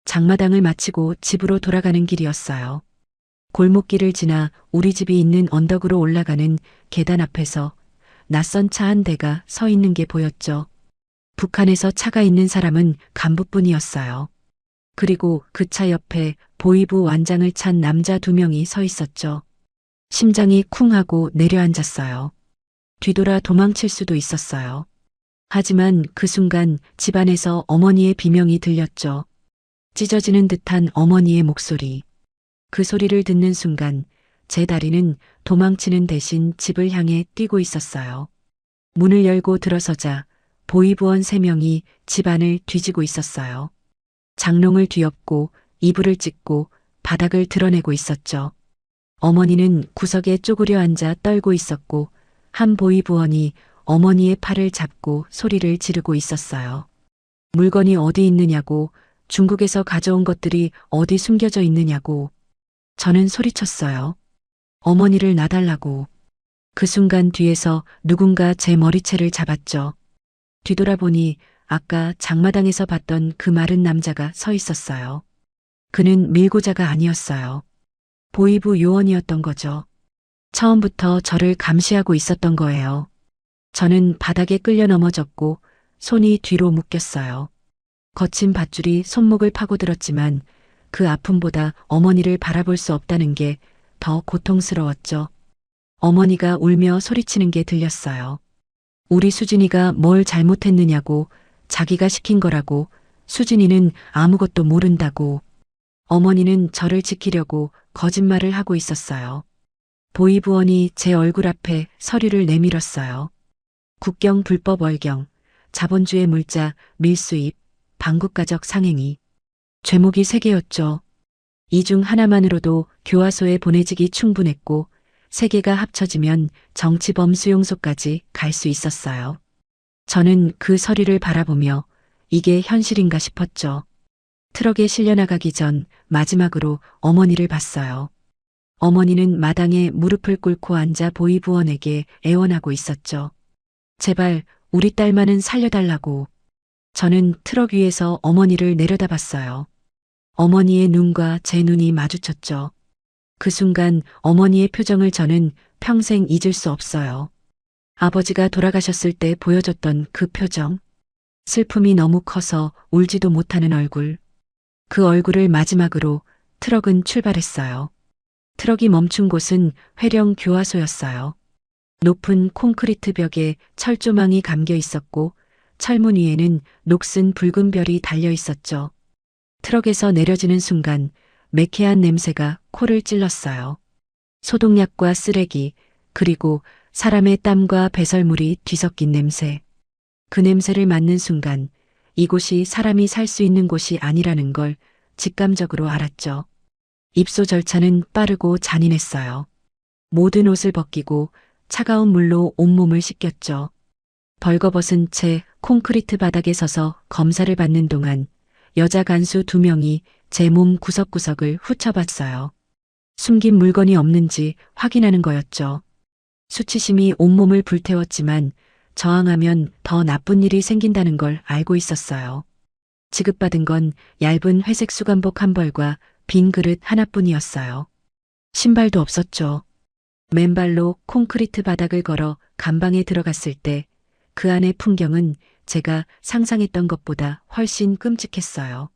장마당을 마치고 집으로 돌아가는 길이었어요. 골목길을 지나 우리 집이 있는 언덕으로 올라가는 계단 앞에서 낯선 차 한 대가 서 있는 게 보였죠. 북한에서 차가 있는 사람은 간부뿐이었어요. 그리고 그 차 옆에 보이부 완장을 찬 남자 2명이 서 있었죠. 심장이 쿵 하고 내려앉았어요. 뒤돌아 도망칠 수도 있었어요. 하지만 그 순간 집안에서 어머니의 비명이 들렸죠. 찢어지는 듯한 어머니의 목소리. 그 소리를 듣는 순간 제 다리는 도망치는 대신 집을 향해 뛰고 있었어요. 문을 열고 들어서자 보이부원 3명이 집안을 뒤지고 있었어요. 장롱을 뒤엎고 이불을 찢고 바닥을 드러내고 있었죠. 어머니는 구석에 쪼그려 앉아 떨고 있었고 한 보이부원이 어머니의 팔을 잡고 소리를 지르고 있었어요. 물건이 어디 있느냐고, 중국에서 가져온 것들이 어디 숨겨져 있느냐고. 저는 소리쳤어요. 어머니를 놔달라고. 그 순간 뒤에서 누군가 제 머리채를 잡았죠. 뒤돌아보니 아까 장마당에서 봤던 그 마른 남자가 서 있었어요. 그는 밀고자가 아니었어요. 보이부 요원이었던 거죠. 처음부터 저를 감시하고 있었던 거예요. 저는 바닥에 끌려 넘어졌고 손이 뒤로 묶였어요. 거친 밧줄이 손목을 파고들었지만 그 아픔보다 어머니를 바라볼 수 없다는 게 더 고통스러웠죠. 어머니가 울며 소리치는 게 들렸어요. 우리 수진이가 뭘 잘못했느냐고, 자기가 시킨 거라고, 수진이는 아무것도 모른다고. 어머니는 저를 지키려고 거짓말을 하고 있었어요. 보이부원이 제 얼굴 앞에 서류를 내밀었어요. 국경 불법 월경, 자본주의 물자, 밀수입, 반국가적 상행위. 죄목이 3개였죠. 이 중 하나만으로도 교화소에 보내지기 충분했고 3개가 합쳐지면 정치범 수용소까지 갈 수 있었어요. 저는 그 서류를 바라보며 이게 현실인가 싶었죠. 트럭에 실려나가기 전 마지막으로 어머니를 봤어요. 어머니는 마당에 무릎을 꿇고 앉아 보이부원에게 애원하고 있었죠. 제발 우리 딸만은 살려달라고. 저는 트럭 위에서 어머니를 내려다봤어요. 어머니의 눈과 제 눈이 마주쳤죠. 그 순간 어머니의 표정을 저는 평생 잊을 수 없어요. 아버지가 돌아가셨을 때 보여줬던 그 표정. 슬픔이 너무 커서 울지도 못하는 얼굴. 그 얼굴을 마지막으로 트럭은 출발했어요. 트럭이 멈춘 곳은 회령 교화소였어요. 높은 콘크리트 벽에 철조망이 감겨 있었고 철문 위에는 녹슨 붉은 별이 달려 있었죠. 트럭에서 내려지는 순간 매캐한 냄새가 코를 찔렀어요. 소독약과 쓰레기, 그리고 사람의 땀과 배설물이 뒤섞인 냄새. 그 냄새를 맡는 순간 이곳이 사람이 살 수 있는 곳이 아니라는 걸 직감적으로 알았죠. 입소 절차는 빠르고 잔인했어요. 모든 옷을 벗기고 차가운 물로 온몸을 씻겼죠. 벌거벗은 채 콘크리트 바닥에 서서 검사를 받는 동안 여자 간수 2명이 제 몸 구석구석을 훑어봤어요. 숨긴 물건이 없는지 확인하는 거였죠. 수치심이 온몸을 불태웠지만 저항하면 더 나쁜 일이 생긴다는 걸 알고 있었어요. 지급받은 건 얇은 회색 수감복 한 벌과 빈 그릇 하나뿐이었어요. 신발도 없었죠. 맨발로 콘크리트 바닥을 걸어 감방에 들어갔을 때 그 안의 풍경은 제가 상상했던 것보다 훨씬 끔찍했어요.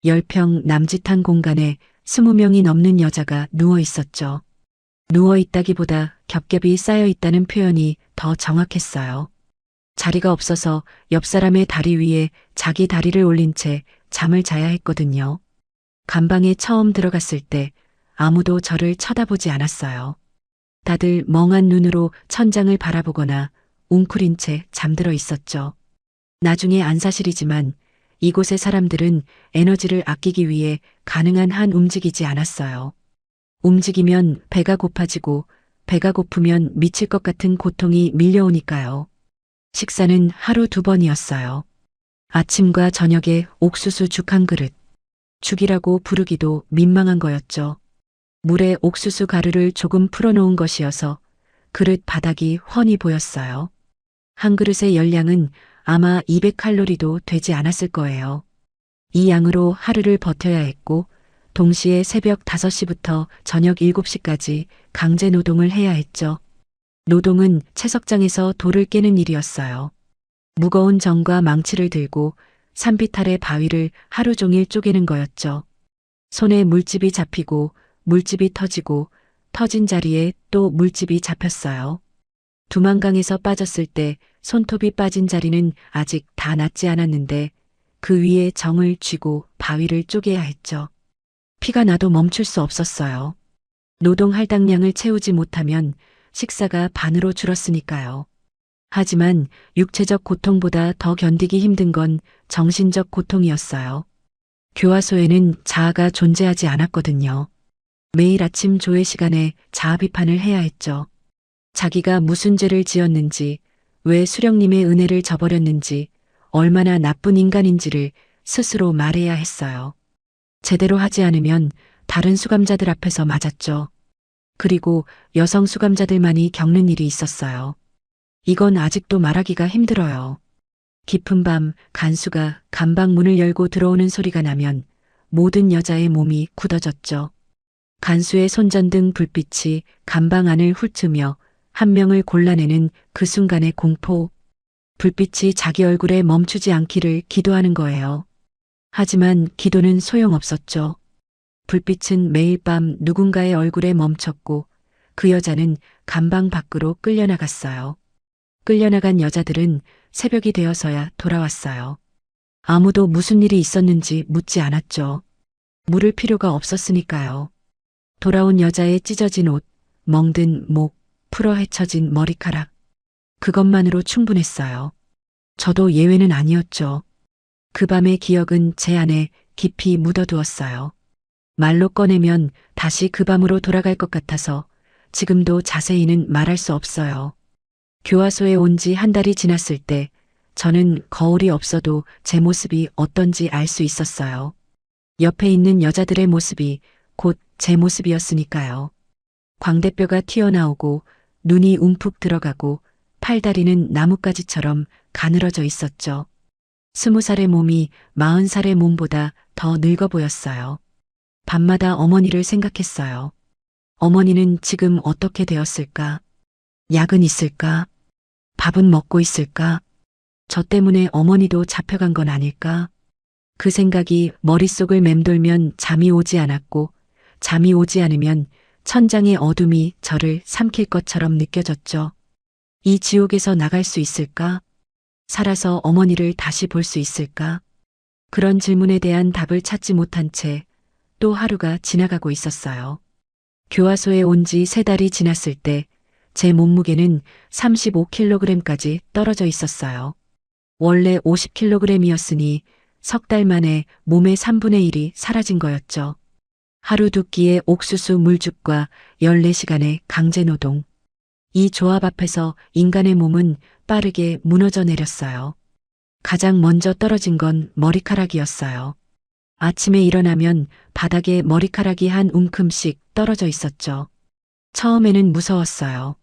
10평 남짓한 공간에 20명이 넘는 여자가 누워 있었죠. 누워 있다기보다 겹겹이 쌓여 있다는 표현이 더 정확했어요. 자리가 없어서 옆 사람의 다리 위에 자기 다리를 올린 채 잠을 자야 했거든요. 감방에 처음 들어갔을 때 아무도 저를 쳐다보지 않았어요. 다들 멍한 눈으로 천장을 바라보거나 웅크린 채 잠들어 있었죠. 나중에 안 사실이지만 이곳의 사람들은 에너지를 아끼기 위해 가능한 한 움직이지 않았어요. 움직이면 배가 고파지고 배가 고프면 미칠 것 같은 고통이 밀려오니까요. 식사는 하루 2번이었어요. 아침과 저녁에 옥수수 죽 한 그릇. 죽이라고 부르기도 민망한 거였죠. 물에 옥수수 가루를 조금 풀어놓은 것이어서 그릇 바닥이 훤히 보였어요. 한 그릇의 열량은 아마 200칼로리도 되지 않았을 거예요. 이 양으로 하루를 버텨야 했고 동시에 새벽 5시부터 저녁 7시까지 강제 노동을 해야 했죠. 노동은 채석장에서 돌을 깨는 일이었어요. 무거운 정과 망치를 들고 산비 아래 바위를 하루 종일 쪼개는 거였죠. 손에 물집이 잡히고 물집이 터지고 터진 자리에 또 물집이 잡혔어요. 두만강에서 빠졌을 때 손톱이 빠진 자리는 아직 다 낫지 않았는데 그 위에 정을 쥐고 바위를 쪼개야 했죠. 피가 나도 멈출 수 없었어요. 노동 할당량을 채우지 못하면 식사가 반으로 줄었으니까요. 하지만 육체적 고통보다 더 견디기 힘든 건 정신적 고통이었어요. 교화소에는 자아가 존재하지 않았거든요. 매일 아침 조회 시간에 자아 비판을 해야 했죠. 자기가 무슨 죄를 지었는지, 왜 수령님의 은혜를 저버렸는지, 얼마나 나쁜 인간인지를 스스로 말해야 했어요. 제대로 하지 않으면 다른 수감자들 앞에서 맞았죠. 그리고 여성 수감자들만이 겪는 일이 있었어요. 이건 아직도 말하기가 힘들어요. 깊은 밤 간수가 감방 문을 열고 들어오는 소리가 나면 모든 여자의 몸이 굳어졌죠. 간수의 손전등 불빛이 감방 안을 훑으며 한 명을 골라내는 그 순간의 공포. 불빛이 자기 얼굴에 멈추지 않기를 기도하는 거예요. 하지만 기도는 소용없었죠. 불빛은 매일 밤 누군가의 얼굴에 멈췄고 그 여자는 감방 밖으로 끌려나갔어요. 끌려나간 여자들은 새벽이 되어서야 돌아왔어요. 아무도 무슨 일이 있었는지 묻지 않았죠. 물을 필요가 없었으니까요. 돌아온 여자의 찢어진 옷, 멍든 목, 풀어 헤쳐진 머리카락. 그것만으로 충분했어요. 저도 예외는 아니었죠. 그 밤의 기억은 제 안에 깊이 묻어두었어요. 말로 꺼내면 다시 그 밤으로 돌아갈 것 같아서 지금도 자세히는 말할 수 없어요. 교화소에 온 지 한 달이 지났을 때 저는 거울이 없어도 제 모습이 어떤지 알 수 있었어요. 옆에 있는 여자들의 모습이 곧 제 모습이었으니까요. 광대뼈가 튀어나오고 눈이 움푹 들어가고 팔다리는 나뭇가지처럼 가늘어져 있었죠. 20살의 몸이 40살의 몸보다 더 늙어 보였어요. 밤마다 어머니를 생각했어요. 어머니는 지금 어떻게 되었을까? 약은 있을까? 밥은 먹고 있을까? 저 때문에 어머니도 잡혀간 건 아닐까? 그 생각이 머릿속을 맴돌면 잠이 오지 않았고 잠이 오지 않으면 천장의 어둠이 저를 삼킬 것처럼 느껴졌죠. 이 지옥에서 나갈 수 있을까? 살아서 어머니를 다시 볼 수 있을까? 그런 질문에 대한 답을 찾지 못한 채 또 하루가 지나가고 있었어요. 교화소에 온 지 3달이 지났을 때 제 몸무게는 35kg까지 떨어져 있었어요. 원래 50kg이었으니 석 달 만에 몸의 3분의 1이 사라진 거였죠. 하루 2끼의 옥수수 물죽과 14시간의 강제노동. 이 조합 앞에서 인간의 몸은 빠르게 무너져 내렸어요. 가장 먼저 떨어진 건 머리카락이었어요. 아침에 일어나면 바닥에 머리카락이 한 움큼씩 떨어져 있었죠. 처음에는 무서웠어요.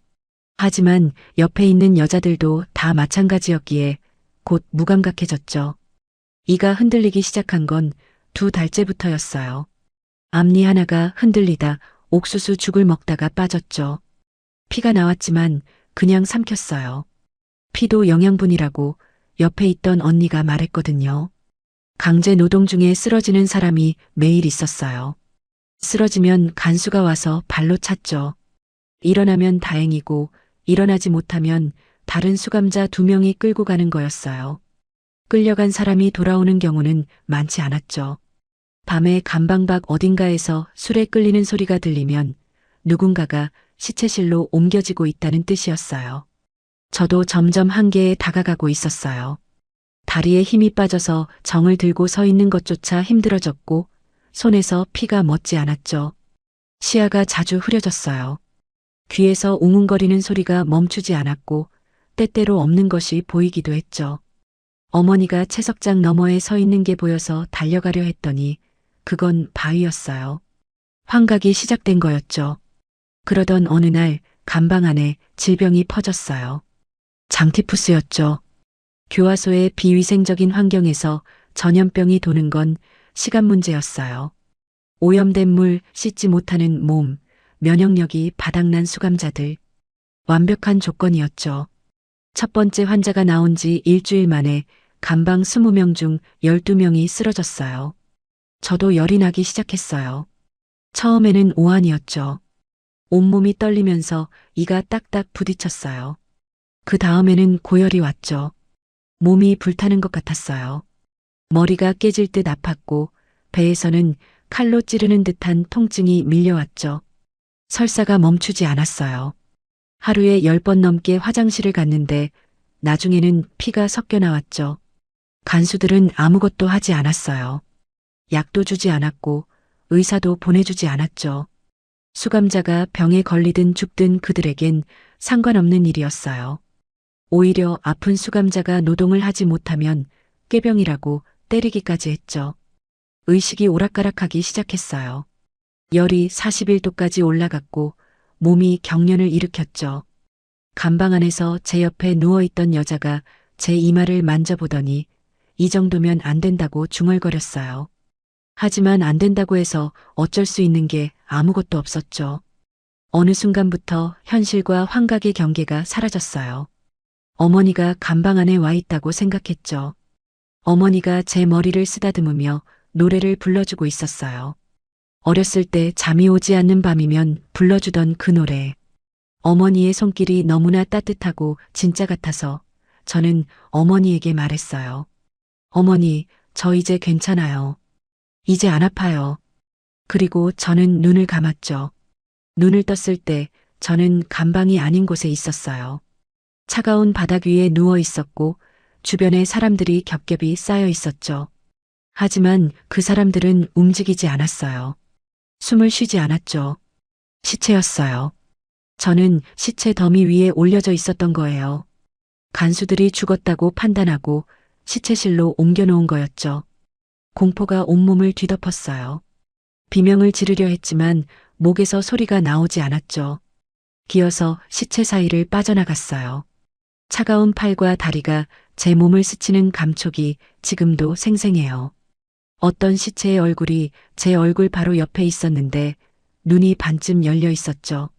하지만 옆에 있는 여자들도 다 마찬가지였기에 곧 무감각해졌죠. 이가 흔들리기 시작한 건 2달째부터였어요. 앞니 하나가 흔들리다 옥수수 죽을 먹다가 빠졌죠. 피가 나왔지만 그냥 삼켰어요. 피도 영양분이라고 옆에 있던 언니가 말했거든요. 강제 노동 중에 쓰러지는 사람이 매일 있었어요. 쓰러지면 간수가 와서 발로 찼죠. 일어나면 다행이고 일어나지 못하면 다른 수감자 2명이 끌고 가는 거였어요. 끌려간 사람이 돌아오는 경우는 많지 않았죠. 밤에 감방 밖 어딘가에서 술에 끌리는 소리가 들리면 누군가가 시체실로 옮겨지고 있다는 뜻이었어요. 저도 점점 한계에 다가가고 있었어요. 다리에 힘이 빠져서 정을 들고 서 있는 것조차 힘들어졌고 손에서 피가 멎지 않았죠. 시야가 자주 흐려졌어요. 귀에서 웅웅거리는 소리가 멈추지 않았고 때때로 없는 것이 보이기도 했죠. 어머니가 채석장 너머에 서 있는 게 보여서 달려가려 했더니 그건 바위였어요. 환각이 시작된 거였죠. 그러던 어느 날 감방 안에 질병이 퍼졌어요. 장티푸스였죠. 교화소의 비위생적인 환경에서 전염병이 도는 건 시간 문제였어요. 오염된 물, 씻지 못하는 몸, 면역력이 바닥난 수감자들. 완벽한 조건이었죠. 첫 번째 환자가 나온 지 일주일 만에 간방 20명 중 12명이 쓰러졌어요. 저도 열이 나기 시작했어요. 처음에는 오한이었죠. 온몸이 떨리면서 이가 딱딱 부딪혔어요. 그 다음에는 고열이 왔죠. 몸이 불타는 것 같았어요. 머리가 깨질 듯 아팠고 배에서는 칼로 찌르는 듯한 통증이 밀려왔죠. 설사가 멈추지 않았어요. 하루에 10번 넘게 화장실을 갔는데 나중에는 피가 섞여 나왔죠. 간수들은 아무것도 하지 않았어요. 약도 주지 않았고 의사도 보내주지 않았죠. 수감자가 병에 걸리든 죽든 그들에겐 상관없는 일이었어요. 오히려 아픈 수감자가 노동을 하지 못하면 꾀병이라고 때리기까지 했죠. 의식이 오락가락하기 시작했어요. 열이 41도까지 올라갔고 몸이 경련을 일으켰죠. 간방 안에서 제 옆에 누워있던 여자가 제 이마를 만져보더니 이 정도면 안 된다고 중얼거렸어요. 하지만 안 된다고 해서 어쩔 수 있는 게 아무것도 없었죠. 어느 순간부터 현실과 환각의 경계가 사라졌어요. 어머니가 간방 안에 와 있다고 생각했죠. 어머니가 제 머리를 쓰다듬으며 노래를 불러주고 있었어요. 어렸을 때 잠이 오지 않는 밤이면 불러주던 그 노래. 어머니의 손길이 너무나 따뜻하고 진짜 같아서 저는 어머니에게 말했어요. 어머니, 저 이제 괜찮아요. 이제 안 아파요. 그리고 저는 눈을 감았죠. 눈을 떴을 때 저는 간방이 아닌 곳에 있었어요. 차가운 바닥 위에 누워 있었고 주변에 사람들이 겹겹이 쌓여 있었죠. 하지만 그 사람들은 움직이지 않았어요. 숨을 쉬지 않았죠. 시체였어요. 저는 시체 더미 위에 올려져 있었던 거예요. 간수들이 죽었다고 판단하고 시체실로 옮겨놓은 거였죠. 공포가 온몸을 뒤덮었어요. 비명을 지르려 했지만 목에서 소리가 나오지 않았죠. 기어서 시체 사이를 빠져나갔어요. 차가운 팔과 다리가 제 몸을 스치는 감촉이 지금도 생생해요. 어떤 시체의 얼굴이 제 얼굴 바로 옆에 있었는데 눈이 반쯤 열려 있었죠.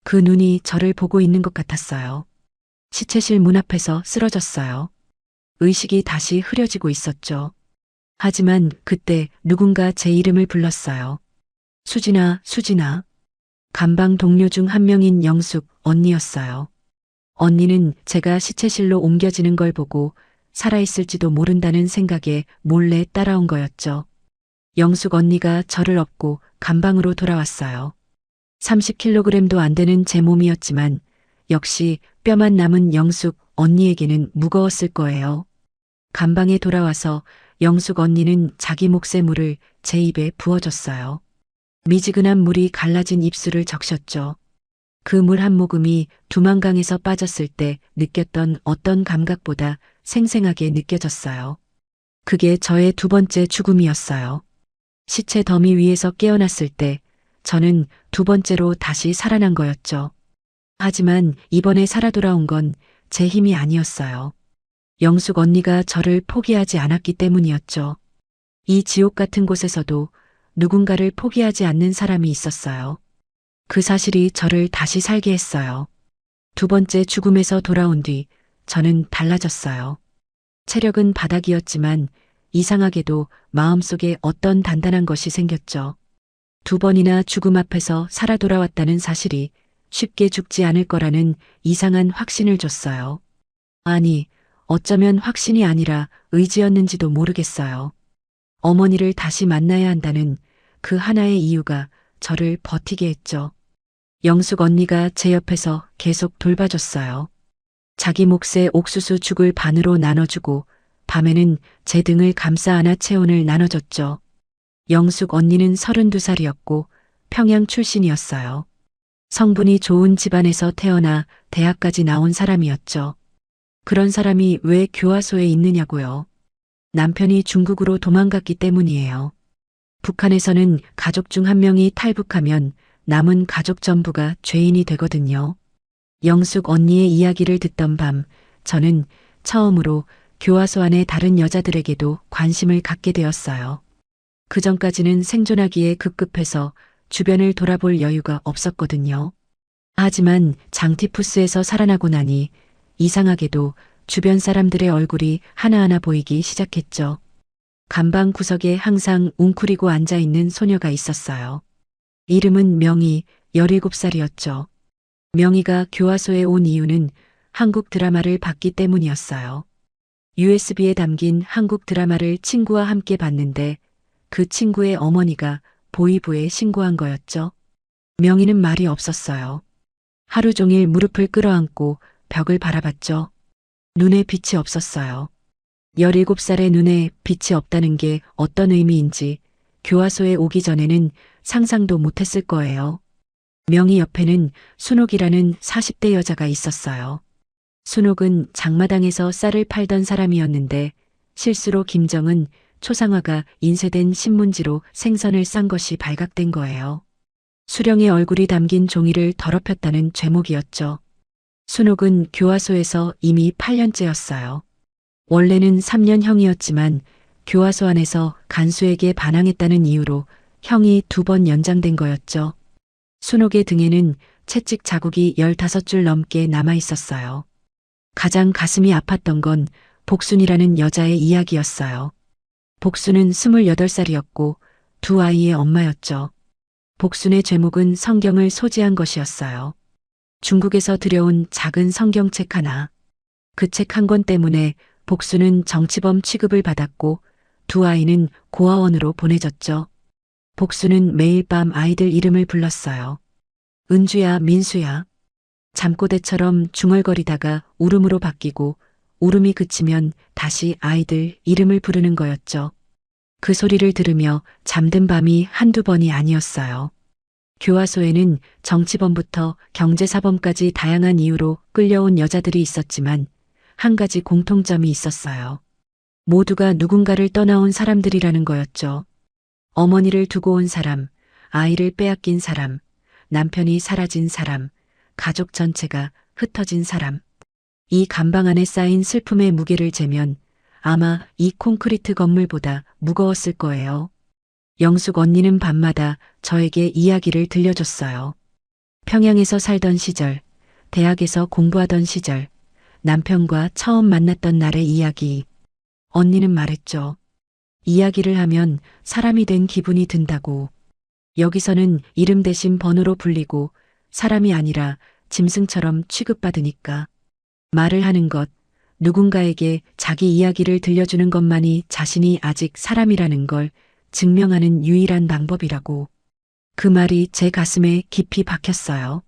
그 눈이 저를 보고 있는 것 같았어요. 시체실 문 앞에서 쓰러졌어요. 의식이 다시 흐려지고 있었죠. 하지만 그때 누군가 제 이름을 불렀어요. 수진아, 수진아. 간방 동료 중 한 명인 영숙 언니였어요. 언니는 제가 시체실로 옮겨지는 걸 보고 살아있을지도 모른다는 생각에 몰래 따라온 거였죠. 영숙 언니가 저를 업고 간방으로 돌아왔어요. 30kg도 안 되는 제 몸이었지만 역시 뼈만 남은 영숙 언니에게는 무거웠을 거예요. 간방에 돌아와서 영숙 언니는 자기 몫의 물을 제 입에 부어줬어요. 미지근한 물이 갈라진 입술을 적셨죠. 그 물 한 모금이 두만강에서 빠졌을 때 느꼈던 어떤 감각보다 생생하게 느껴졌어요. 그게 저의 두 번째 죽음이었어요. 시체 더미 위에서 깨어났을 때 저는 두 번째로 다시 살아난 거였죠. 하지만 이번에 살아 돌아온 건 제 힘이 아니었어요. 영숙 언니가 저를 포기하지 않았기 때문이었죠. 이 지옥 같은 곳에서도 누군가를 포기하지 않는 사람이 있었어요. 그 사실이 저를 다시 살게 했어요. 두 번째 죽음에서 돌아온 뒤 저는 달라졌어요. 체력은 바닥이었지만 이상하게도 마음속에 어떤 단단한 것이 생겼죠. 두 번이나 죽음 앞에서 살아 돌아왔다는 사실이 쉽게 죽지 않을 거라는 이상한 확신을 줬어요. 아니, 어쩌면 확신이 아니라 의지였는지도 모르겠어요. 어머니를 다시 만나야 한다는 그 하나의 이유가 저를 버티게 했죠. 영숙 언니가 제 옆에서 계속 돌봐줬어요. 자기 몫의 옥수수 죽을 반으로 나눠주고 밤에는 제 등을 감싸 안아 체온을 나눠줬죠. 영숙 언니는 32살이었고 평양 출신이었어요. 성분이 좋은 집안에서 태어나 대학까지 나온 사람이었죠. 그런 사람이 왜 교화소에 있느냐고요. 남편이 중국으로 도망갔기 때문이에요. 북한에서는 가족 중 한 명이 탈북하면 남은 가족 전부가 죄인이 되거든요. 영숙 언니의 이야기를 듣던 밤, 저는 처음으로 교화소 안의 다른 여자들에게도 관심을 갖게 되었어요. 그전까지는 생존하기에 급급해서 주변을 돌아볼 여유가 없었거든요. 하지만 장티푸스에서 살아나고 나니 이상하게도 주변 사람들의 얼굴이 하나하나 보이기 시작했죠. 간방 구석에 항상 웅크리고 앉아있는 소녀가 있었어요. 이름은 명희, 17살이었죠. 명희가 교화소에 온 이유는 한국 드라마를 봤기 때문이었어요. USB에 담긴 한국 드라마를 친구와 함께 봤는데 그 친구의 어머니가 보위부에 신고한 거였죠. 명희는 말이 없었어요. 하루 종일 무릎을 끌어안고 벽을 바라봤죠. 눈에 빛이 없었어요. 17살의 눈에 빛이 없다는 게 어떤 의미인지 교화소에 오기 전에는 상상도 못했을 거예요. 명희 옆에는 순옥이라는 40대 여자가 있었어요. 순옥은 장마당에서 쌀을 팔던 사람이었는데 실수로 김정은 초상화가 인쇄된 신문지로 생선을 싼 것이 발각된 거예요. 수령의 얼굴이 담긴 종이를 더럽혔다는 죄목이었죠. 순옥은 교화소에서 이미 8년째였어요. 원래는 3년형이었지만 교화소 안에서 간수에게 반항했다는 이유로 형이 2번 연장된 거였죠. 순옥의 등에는 채찍 자국이 15줄 넘게 남아 있었어요. 가장 가슴이 아팠던 건 복순이라는 여자의 이야기였어요. 복순은 28살이었고 2 아이의 엄마였죠. 복순의 죄목은 성경을 소지한 것이었어요. 중국에서 들여온 작은 성경책 하나. 그 책 한 권 때문에 복순은 정치범 취급을 받았고 2 아이는 고아원으로 보내졌죠. 복순은 매일 밤 아이들 이름을 불렀어요. 은주야, 민수야. 잠꼬대처럼 중얼거리다가 울음으로 바뀌고 울음이 그치면 다시 아이들 이름을 부르는 거였죠. 그 소리를 들으며 잠든 밤이 한두 번이 아니었어요. 교화소에는 정치범부터 경제사범까지 다양한 이유로 끌려온 여자들이 있었지만 한 가지 공통점이 있었어요. 모두가 누군가를 떠나온 사람들이라는 거였죠. 어머니를 두고 온 사람, 아이를 빼앗긴 사람, 남편이 사라진 사람, 가족 전체가 흩어진 사람. 이 감방 안에 쌓인 슬픔의 무게를 재면 아마 이 콘크리트 건물보다 무거웠을 거예요. 영숙 언니는 밤마다 저에게 이야기를 들려줬어요. 평양에서 살던 시절, 대학에서 공부하던 시절, 남편과 처음 만났던 날의 이야기. 언니는 말했죠. 이야기를 하면 사람이 된 기분이 든다고. 여기서는 이름 대신 번호로 불리고 사람이 아니라 짐승처럼 취급받으니까. 말을 하는 것, 누군가에게 자기 이야기를 들려주는 것만이 자신이 아직 사람이라는 걸 증명하는 유일한 방법이라고. 그 말이 제 가슴에 깊이 박혔어요.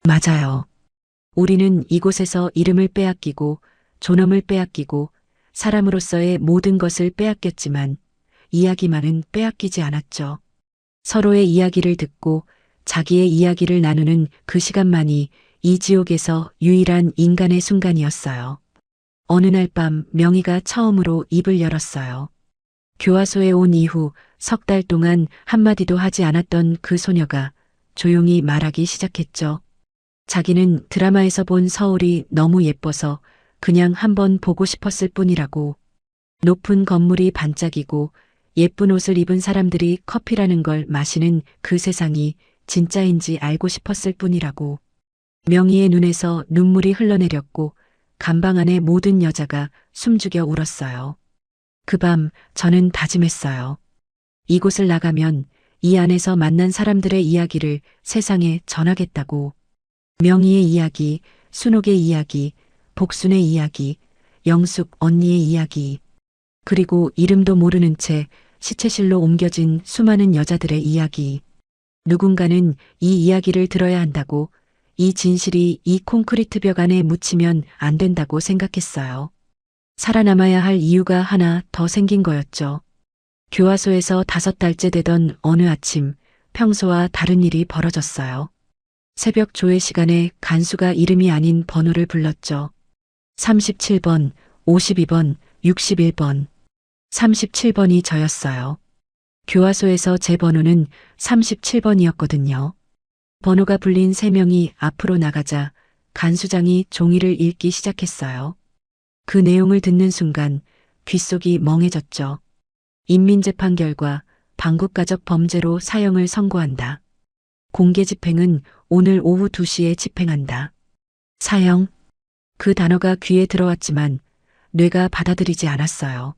맞아요. 우리는 이곳에서 이름을 빼앗기고 존엄을 빼앗기고 사람으로서의 모든 것을 빼앗겼지만 이야기만은 빼앗기지 않았죠. 서로의 이야기를 듣고 자기의 이야기를 나누는 그 시간만이 이 지옥에서 유일한 인간의 순간이었어요. 어느 날 밤 명희가 처음으로 입을 열었어요. 교화소에 온 이후 3달 동안 한마디도 하지 않았던 그 소녀가 조용히 말하기 시작했죠. 자기는 드라마에서 본 서울이 너무 예뻐서 그냥 한번 보고 싶었을 뿐이라고. 높은 건물이 반짝이고 예쁜 옷을 입은 사람들이 커피라는 걸 마시는 그 세상이 진짜인지 알고 싶었을 뿐이라고. 명희의 눈에서 눈물이 흘러내렸고 감방 안의 모든 여자가 숨죽여 울었어요. 그 밤 저는 다짐했어요. 이곳을 나가면 이 안에서 만난 사람들의 이야기를 세상에 전하겠다고. 명희의 이야기, 순옥의 이야기, 복순의 이야기, 영숙 언니의 이야기, 그리고 이름도 모르는 채 시체실로 옮겨진 수많은 여자들의 이야기. 누군가는 이 이야기를 들어야 한다고, 이 진실이 이 콘크리트 벽 안에 묻히면 안 된다고 생각했어요. 살아남아야 할 이유가 하나 더 생긴 거였죠. 교화소에서 5달째 되던 어느 아침, 평소와 다른 일이 벌어졌어요. 새벽 조회 시간에 간수가 이름이 아닌 번호를 불렀죠. 37번, 52번, 61번. 37번이 저였어요. 교화소에서 제 번호는 37번이었거든요. 번호가 불린 3명이 앞으로 나가자 간수장이 종이를 읽기 시작했어요. 그 내용을 듣는 순간 귓속이 멍해졌죠. 인민재판 결과 반국가적 범죄로 사형을 선고한다. 공개 집행은 오늘 오후 2시에 집행한다. 사형. 그 단어가 귀에 들어왔지만 뇌가 받아들이지 않았어요.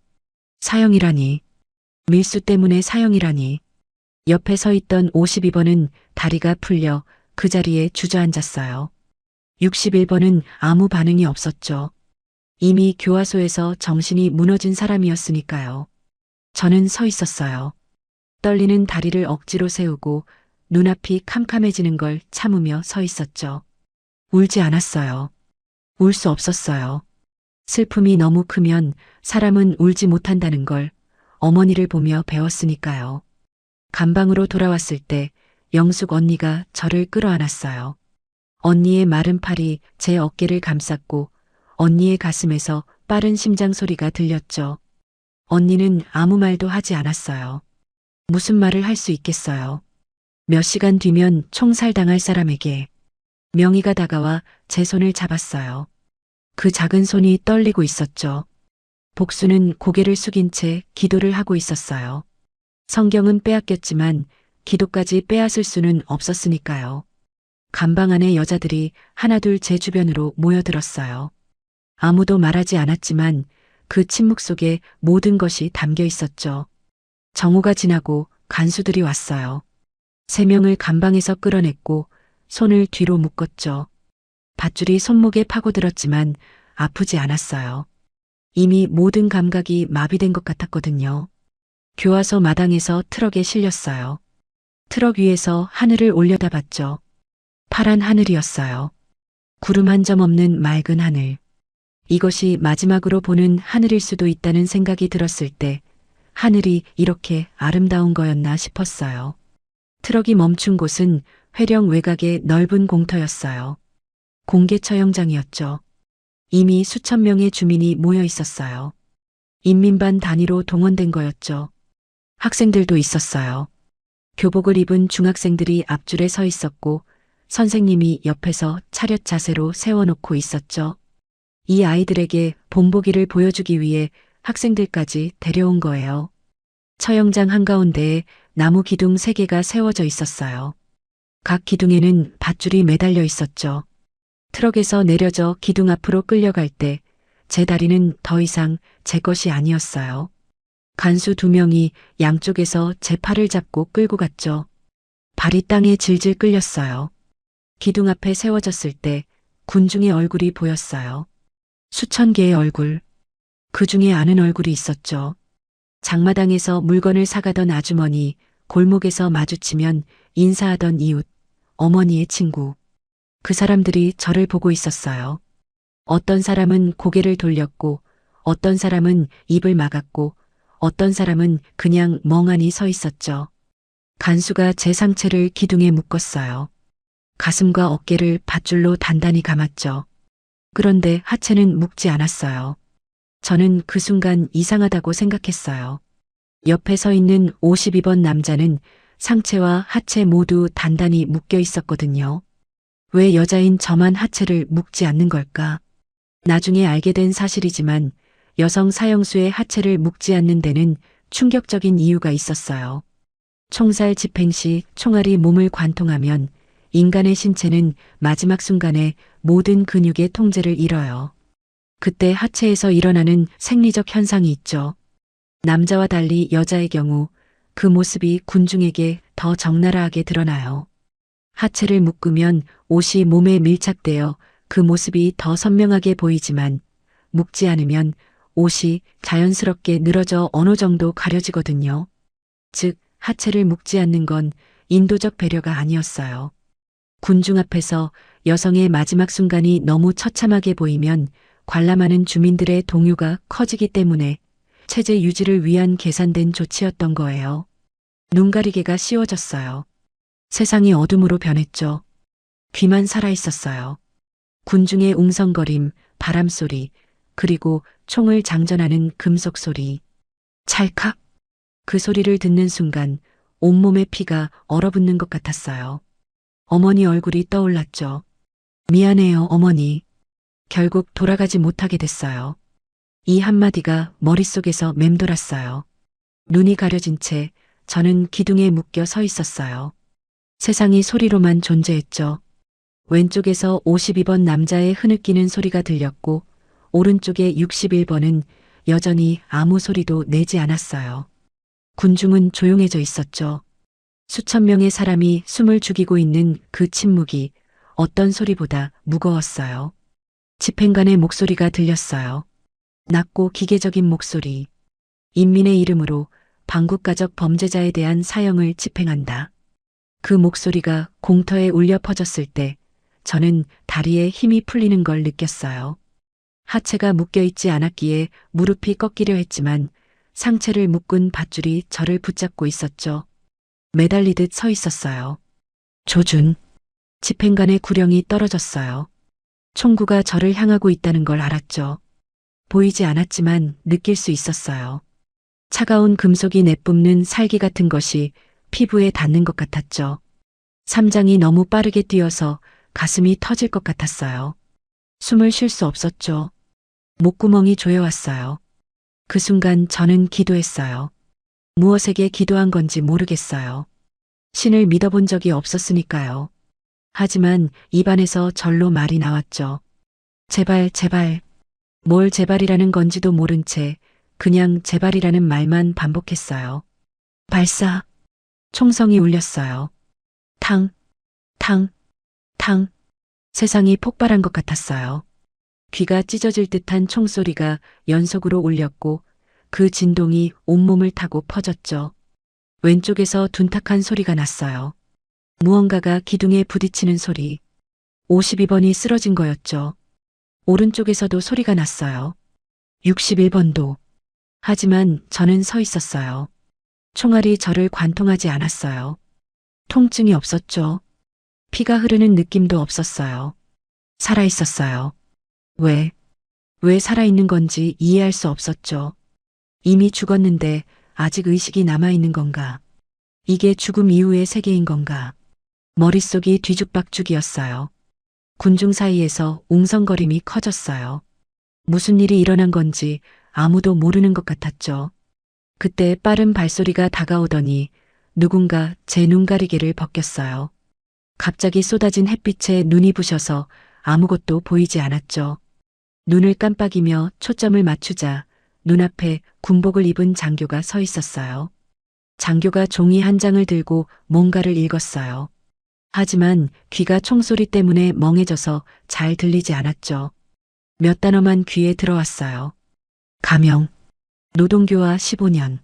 사형이라니. 밀수 때문에 사형이라니. 옆에 서 있던 52번은 다리가 풀려 그 자리에 주저앉았어요. 61번은 아무 반응이 없었죠. 이미 교화소에서 정신이 무너진 사람이었으니까요. 저는 서 있었어요. 떨리는 다리를 억지로 세우고 눈앞이 캄캄해지는 걸 참으며 서 있었죠. 울지 않았어요. 울 수 없었어요. 슬픔이 너무 크면 사람은 울지 못한다는 걸 어머니를 보며 배웠으니까요. 감방으로 돌아왔을 때 영숙 언니가 저를 끌어안았어요. 언니의 마른 팔이 제 어깨를 감쌌고 언니의 가슴에서 빠른 심장 소리가 들렸죠. 언니는 아무 말도 하지 않았어요. 무슨 말을 할 수 있겠어요. 몇 시간 뒤면 총살당할 사람에게 명의가 다가와 제 손을 잡았어요. 그 작은 손이 떨리고 있었죠. 복수는 고개를 숙인 채 기도를 하고 있었어요. 성경은 빼앗겼지만 기도까지 빼앗을 수는 없었으니까요. 감방 안의 여자들이 하나둘 제 주변으로 모여들었어요. 아무도 말하지 않았지만 그 침묵 속에 모든 것이 담겨 있었죠. 정오가 지나고 간수들이 왔어요. 3명을 감방에서 끌어냈고 손을 뒤로 묶었죠. 밧줄이 손목에 파고들었지만 아프지 않았어요. 이미 모든 감각이 마비된 것 같았거든요. 교화소 마당에서 트럭에 실렸어요. 트럭 위에서 하늘을 올려다봤죠. 파란 하늘이었어요. 구름 한 점 없는 맑은 하늘. 이것이 마지막으로 보는 하늘일 수도 있다는 생각이 들었을 때 하늘이 이렇게 아름다운 거였나 싶었어요. 트럭이 멈춘 곳은 회령 외곽의 넓은 공터였어요. 공개 처형장이었죠. 이미 수천 명의 주민이 모여 있었어요. 인민반 단위로 동원된 거였죠. 학생들도 있었어요. 교복을 입은 중학생들이 앞줄에 서 있었고 선생님이 옆에서 차렷 자세로 세워놓고 있었죠. 이 아이들에게 본보기를 보여주기 위해 학생들까지 데려온 거예요. 처형장 한가운데에 나무 기둥 3개가 세워져 있었어요. 각 기둥에는 밧줄이 매달려 있었죠. 트럭에서 내려져 기둥 앞으로 끌려갈 때 제 다리는 더 이상 제 것이 아니었어요. 간수 2명이 양쪽에서 제 팔을 잡고 끌고 갔죠. 발이 땅에 질질 끌렸어요. 기둥 앞에 세워졌을 때 군중의 얼굴이 보였어요. 수천 개의 얼굴. 그 중에 아는 얼굴이 있었죠. 장마당에서 물건을 사가던 아주머니, 골목에서 마주치면 인사하던 이웃, 어머니의 친구. 그 사람들이 저를 보고 있었어요. 어떤 사람은 고개를 돌렸고, 어떤 사람은 입을 막았고, 어떤 사람은 그냥 멍하니 서 있었죠. 간수가 제 상체를 기둥에 묶었어요. 가슴과 어깨를 밧줄로 단단히 감았죠. 그런데 하체는 묶지 않았어요. 저는 그 순간 이상하다고 생각했어요. 옆에 서 있는 52번 남자는 상체와 하체 모두 단단히 묶여 있었거든요. 왜 여자인 저만 하체를 묶지 않는 걸까? 나중에 알게 된 사실이지만 여성 사형수의 하체를 묶지 않는 데는 충격적인 이유가 있었어요. 총살 집행 시 총알이 몸을 관통하면 인간의 신체는 마지막 순간에 모든 근육의 통제를 잃어요. 그때 하체에서 일어나는 생리적 현상이 있죠. 남자와 달리 여자의 경우 그 모습이 군중에게 더 적나라하게 드러나요. 하체를 묶으면 옷이 몸에 밀착되어 그 모습이 더 선명하게 보이지만 묶지 않으면 옷이 자연스럽게 늘어져 어느 정도 가려지거든요. 즉, 하체를 묶지 않는 건 인도적 배려가 아니었어요. 군중 앞에서 여성의 마지막 순간이 너무 처참하게 보이면 관람하는 주민들의 동요가 커지기 때문에 체제 유지를 위한 계산된 조치였던 거예요. 눈가리개가 씌워졌어요. 세상이 어둠으로 변했죠. 귀만 살아있었어요. 군중의 웅성거림, 바람소리, 그리고 총을 장전하는 금속 소리. 찰칵! 그 소리를 듣는 순간 온몸의 피가 얼어붙는 것 같았어요. 어머니 얼굴이 떠올랐죠. 미안해요, 어머니. 결국 돌아가지 못하게 됐어요. 이 한마디가 머릿속에서 맴돌았어요. 눈이 가려진 채 저는 기둥에 묶여 서 있었어요. 세상이 소리로만 존재했죠. 왼쪽에서 52번 남자의 흐느끼는 소리가 들렸고 오른쪽에 61번은 여전히 아무 소리도 내지 않았어요. 군중은 조용해져 있었죠. 수천 명의 사람이 숨을 죽이고 있는 그 침묵이 어떤 소리보다 무거웠어요. 집행관의 목소리가 들렸어요. 낮고 기계적인 목소리. 인민의 이름으로 반국가적 범죄자에 대한 사형을 집행한다. 그 목소리가 공터에 울려 퍼졌을 때 저는 다리에 힘이 풀리는 걸 느꼈어요. 하체가 묶여있지 않았기에 무릎이 꺾이려 했지만 상체를 묶은 밧줄이 저를 붙잡고 있었죠. 매달리듯 서 있었어요. 조준. 집행관의 구령이 떨어졌어요. 총구가 저를 향하고 있다는 걸 알았죠. 보이지 않았지만 느낄 수 있었어요. 차가운 금속이 내뿜는 살기 같은 것이 피부에 닿는 것 같았죠. 심장이 너무 빠르게 뛰어서 가슴이 터질 것 같았어요. 숨을 쉴 수 없었죠. 목구멍이 조여왔어요. 그 순간 저는 기도했어요. 무엇에게 기도한 건지 모르겠어요. 신을 믿어본 적이 없었으니까요. 하지만 입안에서 절로 말이 나왔죠. 제발, 제발. 뭘 제발이라는 건지도 모른 채 그냥 제발이라는 말만 반복했어요. 발사. 총성이 울렸어요. 탕, 탕, 탕. 세상이 폭발한 것 같았어요. 귀가 찢어질 듯한 총소리가 연속으로 울렸고 그 진동이 온몸을 타고 퍼졌죠. 왼쪽에서 둔탁한 소리가 났어요. 무언가가 기둥에 부딪히는 소리. 52번이 쓰러진 거였죠. 오른쪽에서도 소리가 났어요. 61번도. 하지만 저는 서 있었어요. 총알이 저를 관통하지 않았어요. 통증이 없었죠. 피가 흐르는 느낌도 없었어요. 살아있었어요. 왜 살아있는 건지 이해할 수 없었죠. 이미 죽었는데 아직 의식이 남아있는 건가? 이게 죽음 이후의 세계인 건가? 머릿속이 뒤죽박죽이었어요. 군중 사이에서 웅성거림이 커졌어요. 무슨 일이 일어난 건지 아무도 모르는 것 같았죠. 그때 빠른 발소리가 다가오더니 누군가 제 눈가리개를 벗겼어요. 갑자기 쏟아진 햇빛에 눈이 부셔서 아무것도 보이지 않았죠. 눈을 깜빡이며 초점을 맞추자 눈앞에 군복을 입은 장교가 서 있었어요. 장교가 종이 한 장을 들고 뭔가를 읽었어요. 하지만 귀가 총소리 때문에 멍해져서 잘 들리지 않았죠. 몇 단어만 귀에 들어왔어요. 감형. 노동교화 15년.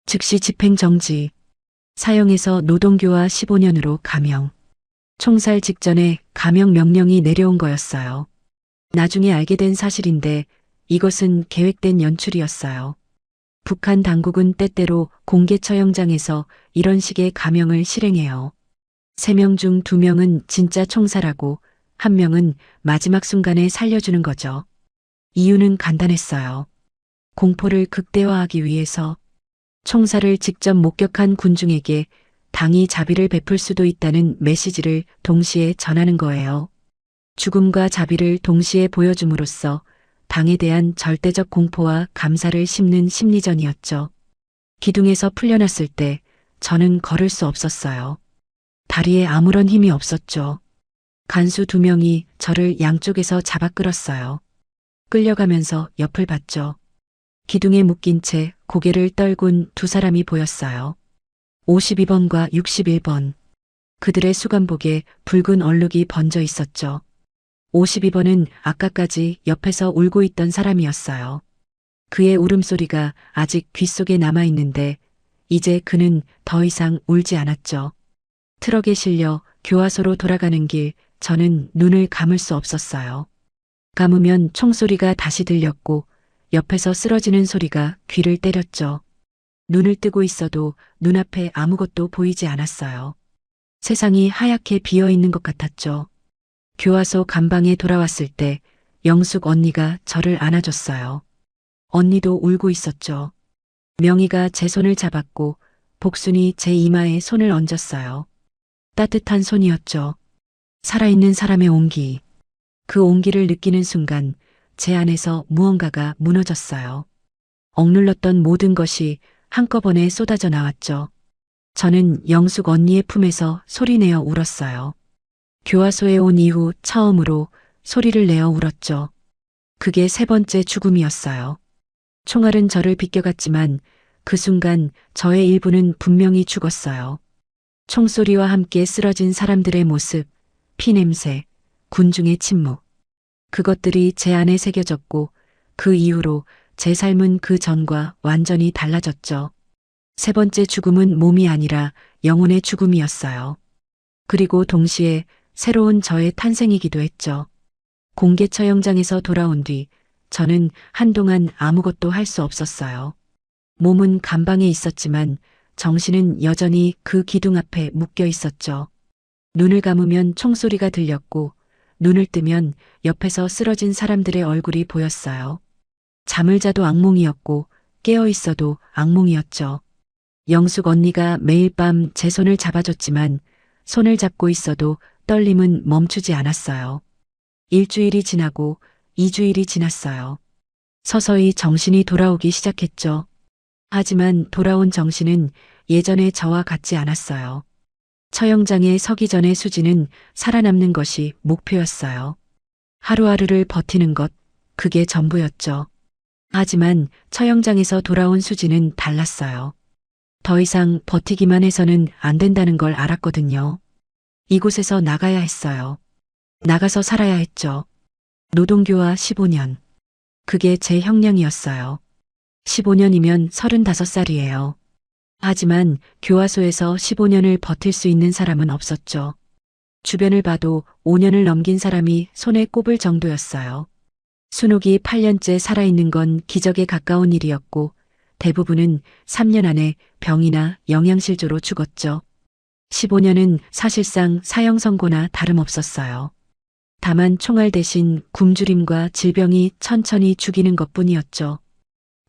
즉시 집행정지. 사형에서 노동교화 15년으로 감형. 총살 직전에 감형 명령이 내려온 거였어요. 나중에 알게 된 사실인데 이것은 계획된 연출이었어요. 북한 당국은 때때로 공개 처형장에서 이런 식의 감형을 실행해요. 3명 중 2명은 진짜 총살하고 1명은 마지막 순간에 살려주는 거죠. 이유는 간단했어요. 공포를 극대화하기 위해서. 총살을 직접 목격한 군중에게 당이 자비를 베풀 수도 있다는 메시지를 동시에 전하는 거예요. 죽음과 자비를 동시에 보여줌으로써 당에 대한 절대적 공포와 감사를 심는 심리전이었죠. 기둥에서 풀려났을 때 저는 걸을 수 없었어요. 다리에 아무런 힘이 없었죠. 간수 2명이 저를 양쪽에서 잡아 끌었어요. 끌려가면서 옆을 봤죠. 기둥에 묶인 채 고개를 떨군 2사람이 보였어요. 52번과 61번. 그들의 수감복에 붉은 얼룩이 번져 있었죠. 52번은 아까까지 옆에서 울고 있던 사람이었어요. 그의 울음소리가 아직 귓속에 남아있는데 이제 그는 더 이상 울지 않았죠. 트럭에 실려 교화소로 돌아가는 길 저는 눈을 감을 수 없었어요. 감으면 총소리가 다시 들렸고 옆에서 쓰러지는 소리가 귀를 때렸죠. 눈을 뜨고 있어도 눈앞에 아무것도 보이지 않았어요. 세상이 하얗게 비어있는 것 같았죠. 교화소 감방에 돌아왔을 때 영숙 언니가 저를 안아줬어요. 언니도 울고 있었죠. 명희가 제 손을 잡았고 복순이 제 이마에 손을 얹었어요. 따뜻한 손이었죠. 살아있는 사람의 온기. 그 온기를 느끼는 순간 제 안에서 무언가가 무너졌어요. 억눌렀던 모든 것이 한꺼번에 쏟아져 나왔죠. 저는 영숙 언니의 품에서 소리내어 울었어요. 교화소에 온 이후 처음으로 소리를 내어 울었죠. 그게 세 번째 죽음이었어요. 총알은 저를 비껴갔지만 그 순간 저의 일부는 분명히 죽었어요. 총소리와 함께 쓰러진 사람들의 모습, 피냄새, 군중의 침묵. 그것들이 제 안에 새겨졌고 그 이후로 제 삶은 그 전과 완전히 달라졌죠. 세 번째 죽음은 몸이 아니라 영혼의 죽음이었어요. 그리고 동시에 새로운 저의 탄생이기도 했죠. 공개 처형장에서 돌아온 뒤 저는 한동안 아무것도 할 수 없었어요. 몸은 감방에 있었지만 정신은 여전히 그 기둥 앞에 묶여 있었죠. 눈을 감으면 총소리가 들렸고 눈을 뜨면 옆에서 쓰러진 사람들의 얼굴이 보였어요. 잠을 자도 악몽이었고 깨어 있어도 악몽이었죠. 영숙 언니가 매일 밤 제 손을 잡아줬지만 손을 잡고 있어도 떨림은 멈추지 않았어요. 일주일이 지나고 2주일이 지났어요. 서서히 정신이 돌아오기 시작했죠. 하지만 돌아온 정신은 예전의 저와 같지 않았어요. 처형장에 서기 전의 수지는 살아남는 것이 목표였어요. 하루하루를 버티는 것, 그게 전부였죠. 하지만 처형장에서 돌아온 수지는 달랐어요. 더 이상 버티기만 해서는 안 된다는 걸 알았거든요. 이곳에서 나가야 했어요. 나가서 살아야 했죠. 노동교화 15년. 그게 제 형량이었어요. 15년이면 35살이에요. 하지만 교화소에서 15년을 버틸 수 있는 사람은 없었죠. 주변을 봐도 5년을 넘긴 사람이 손에 꼽을 정도였어요. 순옥이 8년째 살아있는 건 기적에 가까운 일이었고 대부분은 3년 안에 병이나 영양실조로 죽었죠. 15년은 사실상 사형 선고나 다름없었어요. 다만 총알 대신 굶주림과 질병이 천천히 죽이는 것뿐이었죠.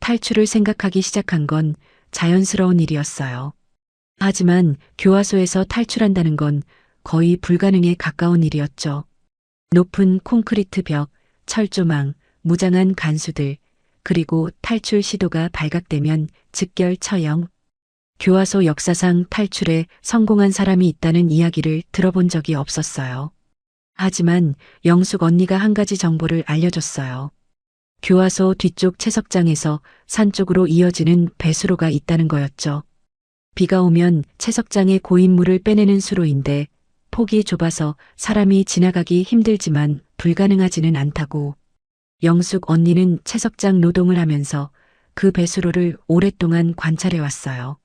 탈출을 생각하기 시작한 건 자연스러운 일이었어요. 하지만 교화소에서 탈출한다는 건 거의 불가능에 가까운 일이었죠. 높은 콘크리트 벽, 철조망, 무장한 간수들, 그리고 탈출 시도가 발각되면 즉결 처형. 교화소 역사상 탈출에 성공한 사람이 있다는 이야기를 들어본 적이 없었어요. 하지만 영숙 언니가 한 가지 정보를 알려줬어요. 교화소 뒤쪽 채석장에서 산 쪽으로 이어지는 배수로가 있다는 거였죠. 비가 오면 채석장에 고인 물을 빼내는 수로인데 폭이 좁아서 사람이 지나가기 힘들지만 불가능하지는 않다고. 영숙 언니는 채석장 노동을 하면서 그 배수로를 오랫동안 관찰해 왔어요.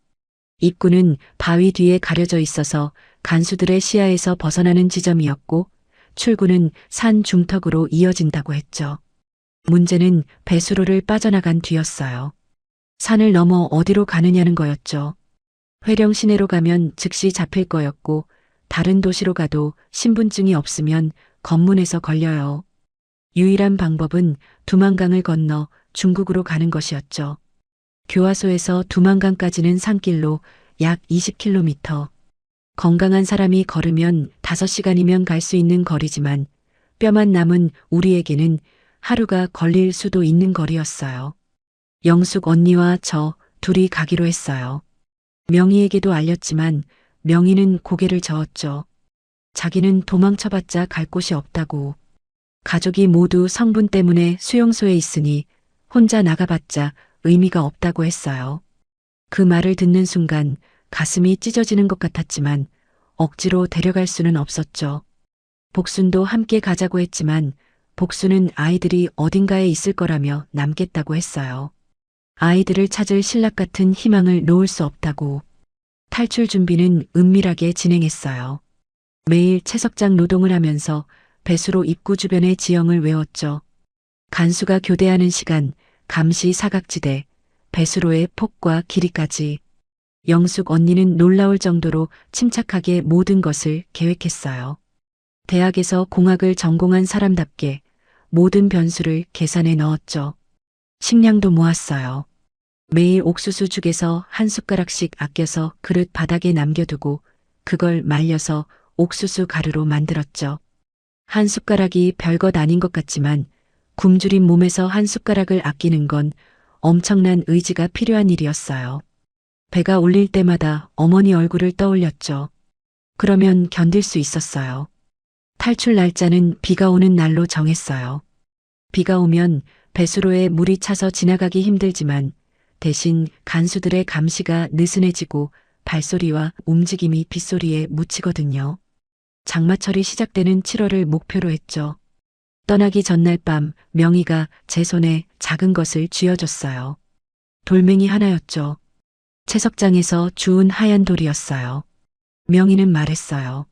입구는 바위 뒤에 가려져 있어서 간수들의 시야에서 벗어나는 지점이었고 출구는 산 중턱으로 이어진다고 했죠. 문제는 배수로를 빠져나간 뒤였어요. 산을 넘어 어디로 가느냐는 거였죠. 회령 시내로 가면 즉시 잡힐 거였고 다른 도시로 가도 신분증이 없으면 검문에서 걸려요. 유일한 방법은 두만강을 건너 중국으로 가는 것이었죠. 교화소에서 두만강까지는 산길로 약 20km. 건강한 사람이 걸으면 5시간이면 갈 수 있는 거리지만 뼈만 남은 우리에게는 하루가 걸릴 수도 있는 거리였어요. 영숙 언니와 저 둘이 가기로 했어요. 명희에게도 알렸지만 명희는 고개를 저었죠. 자기는 도망쳐봤자 갈 곳이 없다고. 가족이 모두 성분 때문에 수용소에 있으니 혼자 나가봤자 의미가 없다고 했어요. 그 말을 듣는 순간 가슴이 찢어지는 것 같았지만 억지로 데려갈 수는 없었죠. 복순도 함께 가자고 했지만 복순은 아이들이 어딘가에 있을 거라며 남겠다고 했어요. 아이들을 찾을 신락 같은 희망을 놓을 수 없다고. 탈출 준비는 은밀하게 진행했어요. 매일 채석장 노동을 하면서 배수로 입구 주변의 지형을 외웠죠. 간수가 교대하는 시간, 감시 사각지대, 배수로의 폭과 길이까지. 영숙 언니는 놀라울 정도로 침착하게 모든 것을 계획했어요. 대학에서 공학을 전공한 사람답게 모든 변수를 계산해 넣었죠. 식량도 모았어요. 매일 옥수수죽에서 한 숟가락씩 아껴서 그릇 바닥에 남겨두고 그걸 말려서 옥수수 가루로 만들었죠. 한 숟가락이 별것 아닌 것 같지만 굶주린 몸에서 한 숟가락을 아끼는 건 엄청난 의지가 필요한 일이었어요. 배가 울릴 때마다 어머니 얼굴을 떠올렸죠. 그러면 견딜 수 있었어요. 탈출 날짜는 비가 오는 날로 정했어요. 비가 오면 배수로에 물이 차서 지나가기 힘들지만 대신 간수들의 감시가 느슨해지고 발소리와 움직임이 빗소리에 묻히거든요. 장마철이 시작되는 7월을 목표로 했죠. 떠나기 전날 밤 명희가 제 손에 작은 것을 쥐어줬어요. 돌멩이 하나였죠. 채석장에서 주운 하얀 돌이었어요. 명희는 말했어요.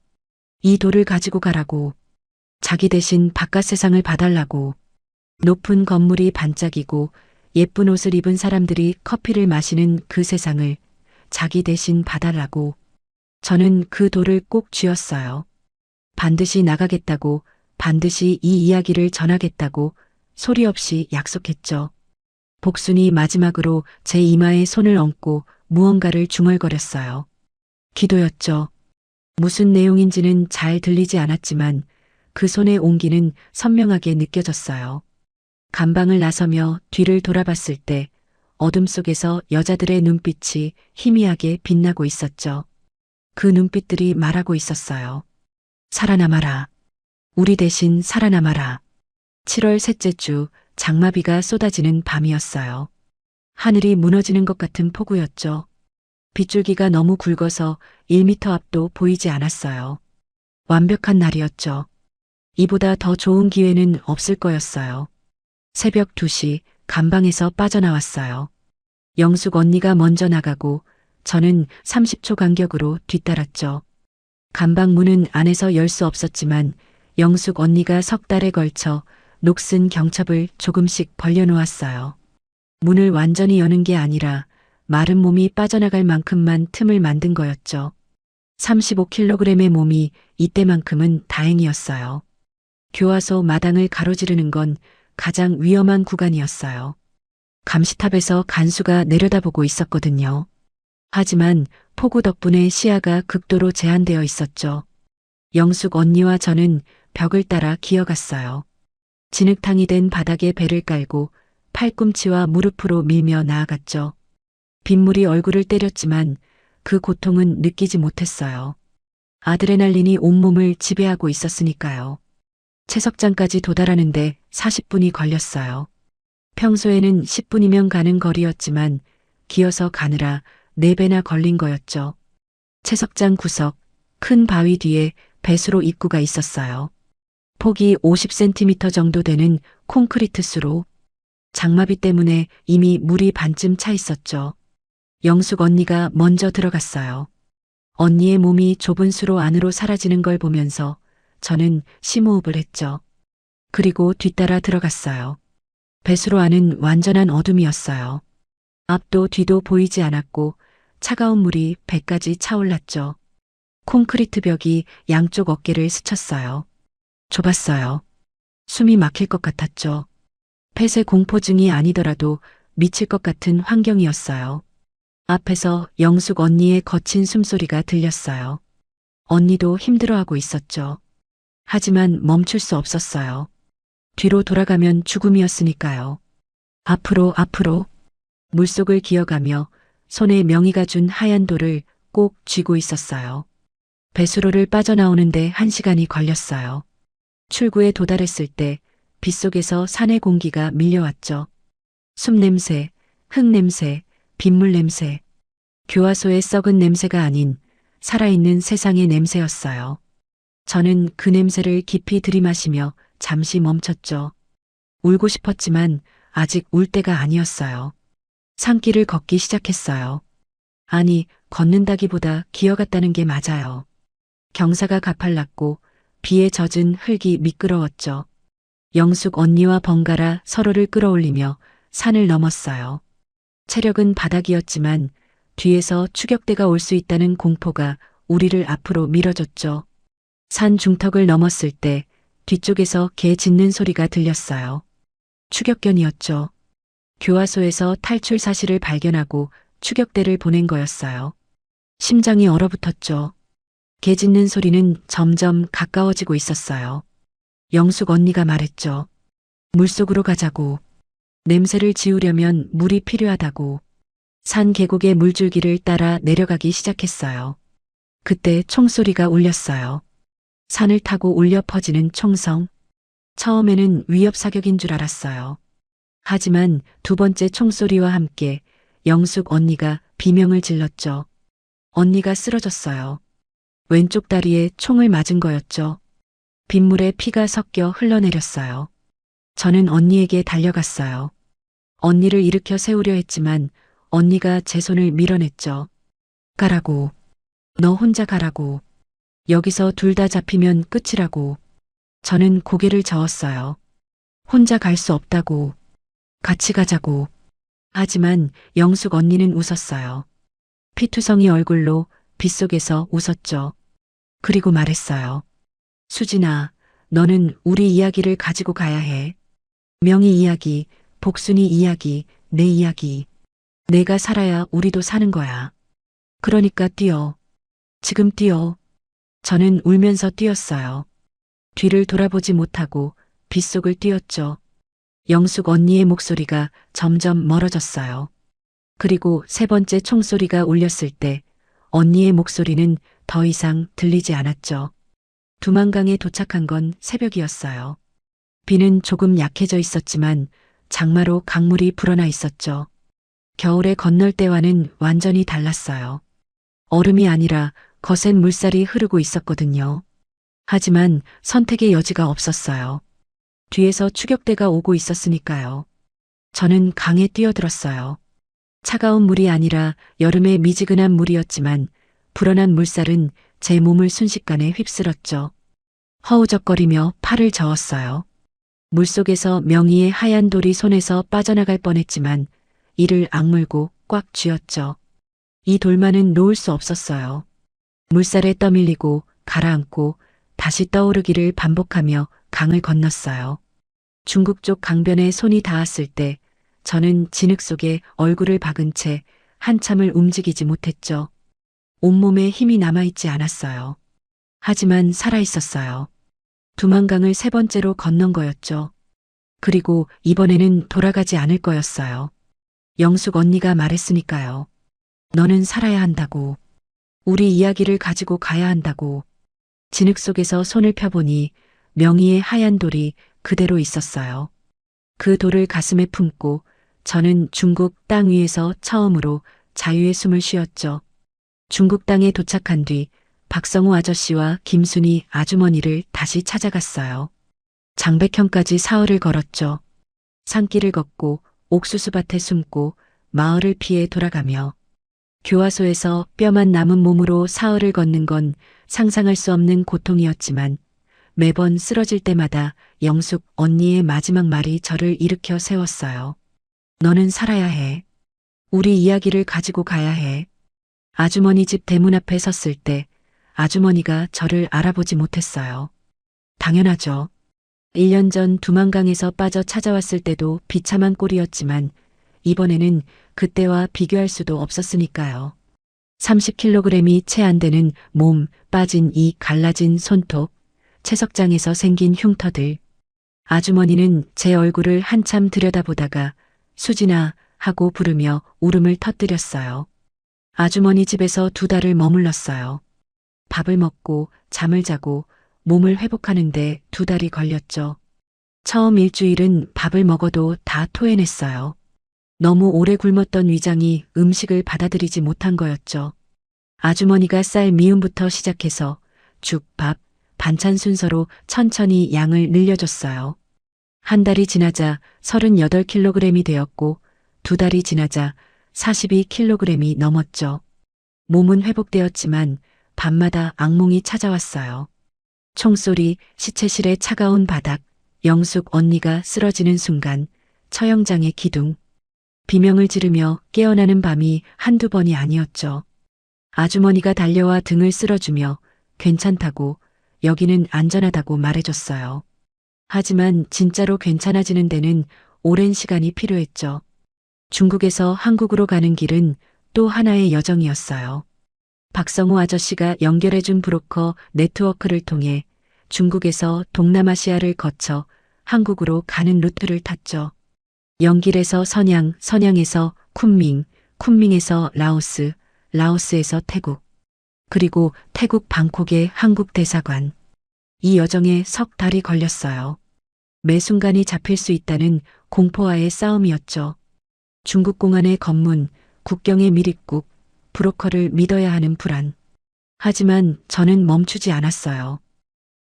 이 돌을 가지고 가라고. 자기 대신 바깥 세상을 봐달라고. 높은 건물이 반짝이고 예쁜 옷을 입은 사람들이 커피를 마시는 그 세상을 자기 대신 봐달라고. 저는 그 돌을 꼭 쥐었어요. 반드시 나가겠다고, 반드시 이 이야기를 전하겠다고 소리 없이 약속했죠. 복순이 마지막으로 제 이마에 손을 얹고 무언가를 중얼거렸어요. 기도였죠. 무슨 내용인지는 잘 들리지 않았지만 그 손의 온기는 선명하게 느껴졌어요. 감방을 나서며 뒤를 돌아봤을 때 어둠 속에서 여자들의 눈빛이 희미하게 빛나고 있었죠. 그 눈빛들이 말하고 있었어요. 살아남아라. 우리 대신 살아남아라. 7월 셋째 주 장마비가 쏟아지는 밤이었어요. 하늘이 무너지는 것 같은 폭우였죠. 빗줄기가 너무 굵어서 1미터 앞도 보이지 않았어요. 완벽한 날이었죠. 이보다 더 좋은 기회는 없을 거였어요. 새벽 2시 감방에서 빠져나왔어요. 영숙 언니가 먼저 나가고 저는 30초 간격으로 뒤따랐죠. 감방 문은 안에서 열 수 없었지만 영숙 언니가 석 달에 걸쳐 녹슨 경첩을 조금씩 벌려놓았어요. 문을 완전히 여는 게 아니라 마른 몸이 빠져나갈 만큼만 틈을 만든 거였죠. 35kg의 몸이 이때만큼은 다행이었어요. 교화소 마당을 가로지르는 건 가장 위험한 구간이었어요. 감시탑에서 간수가 내려다보고 있었거든요. 하지만 폭우 덕분에 시야가 극도로 제한되어 있었죠. 영숙 언니와 저는 벽을 따라 기어갔어요. 진흙탕이 된 바닥에 배를 깔고 팔꿈치와 무릎으로 밀며 나아갔죠. 빗물이 얼굴을 때렸지만 그 고통은 느끼지 못했어요. 아드레날린이 온몸을 지배하고 있었으니까요. 채석장까지 도달하는데 40분이 걸렸어요. 평소에는 10분이면 가는 거리였지만 기어서 가느라 4배나 걸린 거였죠. 채석장 구석, 큰 바위 뒤에 배수로 입구가 있었어요. 폭이 50cm 정도 되는 콘크리트 수로. 장마비 때문에 이미 물이 반쯤 차 있었죠. 영숙 언니가 먼저 들어갔어요. 언니의 몸이 좁은 수로 안으로 사라지는 걸 보면서 저는 심호흡을 했죠. 그리고 뒤따라 들어갔어요. 배수로 안은 완전한 어둠이었어요. 앞도 뒤도 보이지 않았고 차가운 물이 배까지 차올랐죠. 콘크리트 벽이 양쪽 어깨를 스쳤어요. 좁았어요. 숨이 막힐 것 같았죠. 폐쇄 공포증이 아니더라도 미칠 것 같은 환경이었어요. 앞에서 영숙 언니의 거친 숨소리가 들렸어요. 언니도 힘들어하고 있었죠. 하지만 멈출 수 없었어요. 뒤로 돌아가면 죽음이었으니까요. 앞으로 앞으로 물속을 기어가며 손에 명희가 준 하얀 돌을 꼭 쥐고 있었어요. 배수로를 빠져나오는데 1시간이 걸렸어요. 출구에 도달했을 때 빗속에서 산의 공기가 밀려왔죠. 숲 냄새, 흙 냄새, 빗물 냄새. 교화소의 썩은 냄새가 아닌 살아있는 세상의 냄새였어요. 저는 그 냄새를 깊이 들이마시며 잠시 멈췄죠. 울고 싶었지만 아직 울 때가 아니었어요. 산길을 걷기 시작했어요. 아니, 걷는다기보다 기어갔다는 게 맞아요. 경사가 가팔랐고 비에 젖은 흙이 미끄러웠죠. 영숙 언니와 번갈아 서로를 끌어올리며 산을 넘었어요. 체력은 바닥이었지만 뒤에서 추격대가 올 수 있다는 공포가 우리를 앞으로 밀어줬죠. 산 중턱을 넘었을 때 뒤쪽에서 개 짖는 소리가 들렸어요. 추격견이었죠. 교화소에서 탈출 사실을 발견하고 추격대를 보낸 거였어요. 심장이 얼어붙었죠. 개 짖는 소리는 점점 가까워지고 있었어요. 영숙 언니가 말했죠. 물속으로 가자고. 냄새를 지우려면 물이 필요하다고. 산 계곡의 물줄기를 따라 내려가기 시작했어요. 그때 총소리가 울렸어요. 산을 타고 울려 퍼지는 총성. 처음에는 위협 사격인 줄 알았어요. 하지만 두 번째 총소리와 함께 영숙 언니가 비명을 질렀죠. 언니가 쓰러졌어요. 왼쪽 다리에 총을 맞은 거였죠. 빗물에 피가 섞여 흘러내렸어요. 저는 언니에게 달려갔어요. 언니를 일으켜 세우려 했지만 언니가 제 손을 밀어냈죠. 가라고. 너 혼자 가라고. 여기서 둘 다 잡히면 끝이라고. 저는 고개를 저었어요. 혼자 갈 수 없다고. 같이 가자고. 하지만 영숙 언니는 웃었어요. 피투성이 얼굴로 빗속에서 웃었죠. 그리고 말했어요. 수진아, 너는 우리 이야기를 가지고 가야 해. 명희 이야기, 복순이 이야기, 내 이야기. 내가 살아야 우리도 사는 거야. 그러니까 뛰어. 지금 뛰어. 저는 울면서 뛰었어요. 뒤를 돌아보지 못하고 빗속을 뛰었죠. 영숙 언니의 목소리가 점점 멀어졌어요. 그리고 세 번째 총소리가 울렸을 때 언니의 목소리는 더 이상 들리지 않았죠. 두만강에 도착한 건 새벽이었어요. 비는 조금 약해져 있었지만 장마로 강물이 불어나 있었죠. 겨울에 건널 때와는 완전히 달랐어요. 얼음이 아니라 거센 물살이 흐르고 있었거든요. 하지만 선택의 여지가 없었어요. 뒤에서 추격대가 오고 있었으니까요. 저는 강에 뛰어들었어요. 차가운 물이 아니라 여름의 미지근한 물이었지만 불어난 물살은 제 몸을 순식간에 휩쓸었죠. 허우적거리며 팔을 저었어요. 물속에서 명희의 하얀 돌이 손에서 빠져나갈 뻔했지만 이를 악물고 꽉 쥐었죠. 이 돌만은 놓을 수 없었어요. 물살에 떠밀리고 가라앉고 다시 떠오르기를 반복하며 강을 건넜어요. 중국 쪽 강변에 손이 닿았을 때 저는 진흙 속에 얼굴을 박은 채 한참을 움직이지 못했죠. 온몸에 힘이 남아있지 않았어요. 하지만 살아있었어요. 두만강을 세 번째로 건넌 거였죠. 그리고 이번에는 돌아가지 않을 거였어요. 영숙 언니가 말했으니까요. 너는 살아야 한다고. 우리 이야기를 가지고 가야 한다고. 진흙 속에서 손을 펴보니 명희의 하얀 돌이 그대로 있었어요. 그 돌을 가슴에 품고 저는 중국 땅 위에서 처음으로 자유의 숨을 쉬었죠. 중국 땅에 도착한 뒤 박성우 아저씨와 김순희 아주머니를 다시 찾아갔어요. 장백현까지 사흘을 걸었죠. 산길을 걷고 옥수수밭에 숨고 마을을 피해 돌아가며 교화소에서 뼈만 남은 몸으로 사흘을 걷는 건 상상할 수 없는 고통이었지만 매번 쓰러질 때마다 영숙 언니의 마지막 말이 저를 일으켜 세웠어요. 너는 살아야 해. 우리 이야기를 가지고 가야 해. 아주머니 집 대문 앞에 섰을 때 아주머니가 저를 알아보지 못했어요. 당연하죠. 1년 전 두만강에서 빠져 찾아왔을 때도 비참한 꼴이었지만 이번에는 그때와 비교할 수도 없었으니까요. 30kg이 채 안 되는 몸, 빠진 이 갈라진 손톱, 채석장에서 생긴 흉터들. 아주머니는 제 얼굴을 한참 들여다보다가 수진아 하고 부르며 울음을 터뜨렸어요. 아주머니 집에서 2달을 머물렀어요. 밥을 먹고 잠을 자고 몸을 회복하는데 2달이 걸렸죠. 처음 일주일은 밥을 먹어도 다 토해냈어요. 너무 오래 굶었던 위장이 음식을 받아들이지 못한 거였죠. 아주머니가 쌀 미음부터 시작해서 죽, 밥, 반찬 순서로 천천히 양을 늘려줬어요. 한 달이 지나자 38kg이 되었고 2달이 지나자 42kg이 넘었죠. 몸은 회복되었지만 밤마다 악몽이 찾아왔어요. 총소리, 시체실의 차가운 바닥, 영숙 언니가 쓰러지는 순간, 처형장의 기둥, 비명을 지르며 깨어나는 밤이 한두 번이 아니었죠. 아주머니가 달려와 등을 쓸어주며 괜찮다고, 여기는 안전하다고 말해줬어요. 하지만 진짜로 괜찮아지는 데는 오랜 시간이 필요했죠. 중국에서 한국으로 가는 길은 또 하나의 여정이었어요. 박성우 아저씨가 연결해준 브로커 네트워크를 통해 중국에서 동남아시아를 거쳐 한국으로 가는 루트를 탔죠. 영길에서 선양, 선양에서 쿤밍, 쿤밍에서 라오스, 라오스에서 태국, 그리고 태국 방콕의 한국 대사관. 이 여정에 석 달이 걸렸어요. 매 순간이 잡힐 수 있다는 공포와의 싸움이었죠. 중국 공안의 검문, 국경의 밀입국, 브로커를 믿어야 하는 불안. 하지만 저는 멈추지 않았어요.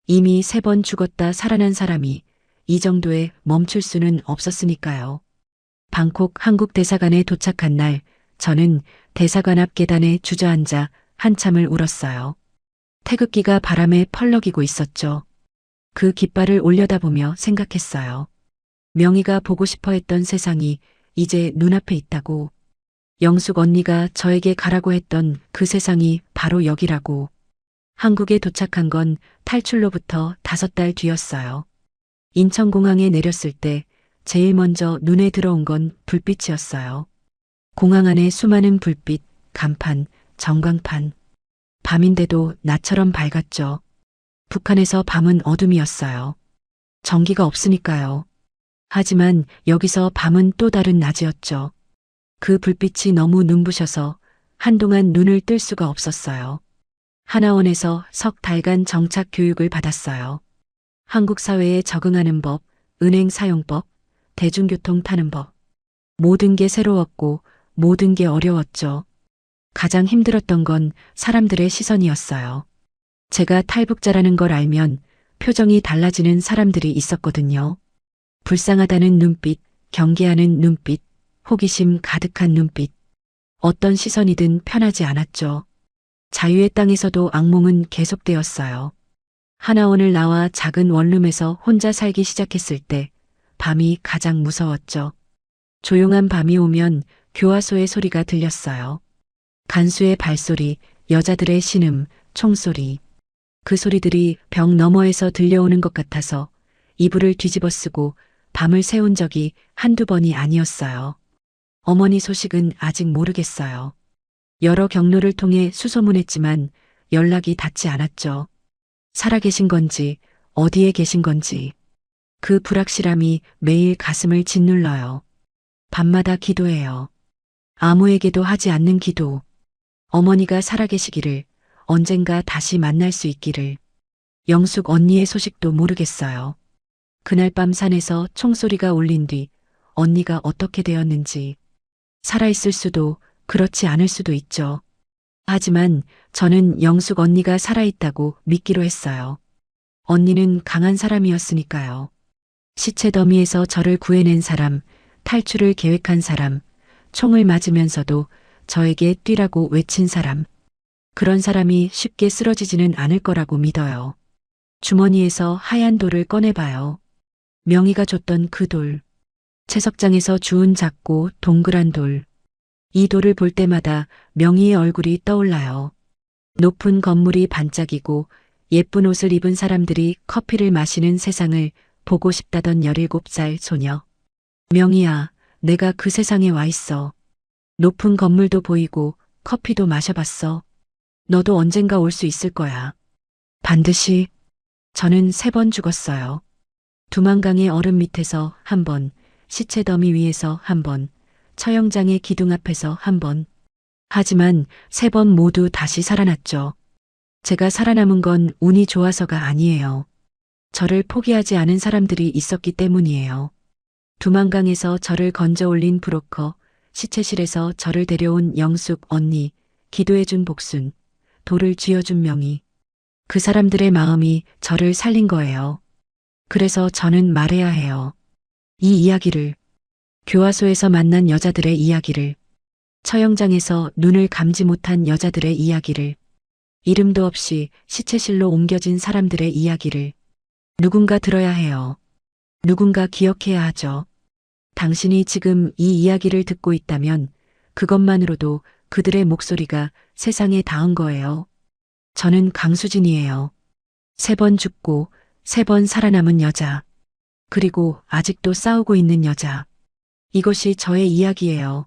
이미 3번 죽었다 살아난 사람이 이 정도에 멈출 수는 없었으니까요. 방콕 한국 대사관에 도착한 날, 저는 대사관 앞 계단에 주저앉아 한참을 울었어요. 태극기가 바람에 펄럭이고 있었죠. 그 깃발을 올려다보며 생각했어요. 명희가 보고 싶어 했던 세상이 이제 눈앞에 있다고. 영숙 언니가 저에게 가라고 했던 그 세상이 바로 여기라고. 한국에 도착한 건 탈출로부터 5달 뒤였어요. 인천공항에 내렸을 때 제일 먼저 눈에 들어온 건 불빛이었어요. 공항 안에 수많은 불빛, 간판, 전광판. 밤인데도 나처럼 밝았죠. 북한에서 밤은 어둠이었어요. 전기가 없으니까요. 하지만 여기서 밤은 또 다른 낮이었죠. 그 불빛이 너무 눈부셔서 한동안 눈을 뜰 수가 없었어요. 하나원에서 석 달간 정착 교육을 받았어요. 한국 사회에 적응하는 법, 은행 사용법, 대중교통 타는 법. 모든 게 새로웠고 모든 게 어려웠죠. 가장 힘들었던 건 사람들의 시선이었어요. 제가 탈북자라는 걸 알면 표정이 달라지는 사람들이 있었거든요. 불쌍하다는 눈빛, 경계하는 눈빛, 호기심 가득한 눈빛. 어떤 시선이든 편하지 않았죠. 자유의 땅에서도 악몽은 계속되었어요. 하나원을 나와 작은 원룸에서 혼자 살기 시작했을 때 밤이 가장 무서웠죠. 조용한 밤이 오면 교화소의 소리가 들렸어요. 간수의 발소리, 여자들의 신음, 총소리. 그 소리들이 벽 너머에서 들려오는 것 같아서 이불을 뒤집어 쓰고 밤을 새운 적이 한두 번이 아니었어요. 어머니 소식은 아직 모르겠어요. 여러 경로를 통해 수소문했지만 연락이 닿지 않았죠. 살아계신 건지 어디에 계신 건지. 그 불확실함이 매일 가슴을 짓눌러요. 밤마다 기도해요. 아무에게도 하지 않는 기도. 어머니가 살아계시기를, 언젠가 다시 만날 수 있기를. 영숙 언니의 소식도 모르겠어요. 그날 밤 산에서 총소리가 울린 뒤 언니가 어떻게 되었는지. 살아있을 수도 그렇지 않을 수도 있죠. 하지만 저는 영숙 언니가 살아있다고 믿기로 했어요. 언니는 강한 사람이었으니까요. 시체 더미에서 저를 구해낸 사람, 탈출을 계획한 사람, 총을 맞으면서도 저에게 뛰라고 외친 사람. 그런 사람이 쉽게 쓰러지지는 않을 거라고 믿어요. 주머니에서 하얀 돌을 꺼내봐요. 명희가 줬던 그 돌. 채석장에서 주운 작고 동그란 돌. 이 돌을 볼 때마다 명희의 얼굴이 떠올라요. 높은 건물이 반짝이고 예쁜 옷을 입은 사람들이 커피를 마시는 세상을 보고 싶다던 17살 소녀. 명희야, 내가 그 세상에 와 있어. 높은 건물도 보이고 커피도 마셔봤어. 너도 언젠가 올 수 있을 거야. 반드시. 저는 3번 죽었어요. 두만강의 얼음 밑에서 1번, 시체 더미 위에서 1번, 처형장의 기둥 앞에서 1번. 하지만 3번 모두 다시 살아났죠. 제가 살아남은 건 운이 좋아서가 아니에요. 저를 포기하지 않은 사람들이 있었기 때문이에요. 두만강에서 저를 건져 올린 브로커, 시체실에서 저를 데려온 영숙 언니, 기도해준 복순, 돌을 쥐어준 명희. 그 사람들의 마음이 저를 살린 거예요. 그래서 저는 말해야 해요. 이 이야기를, 교화소에서 만난 여자들의 이야기를, 처형장에서 눈을 감지 못한 여자들의 이야기를, 이름도 없이 시체실로 옮겨진 사람들의 이야기를 누군가 들어야 해요. 누군가 기억해야 하죠. 당신이 지금 이 이야기를 듣고 있다면 그것만으로도 그들의 목소리가 세상에 닿은 거예요. 저는 강수진이에요. 3번 죽고 3번 살아남은 여자. 그리고 아직도 싸우고 있는 여자. 이것이 저의 이야기예요.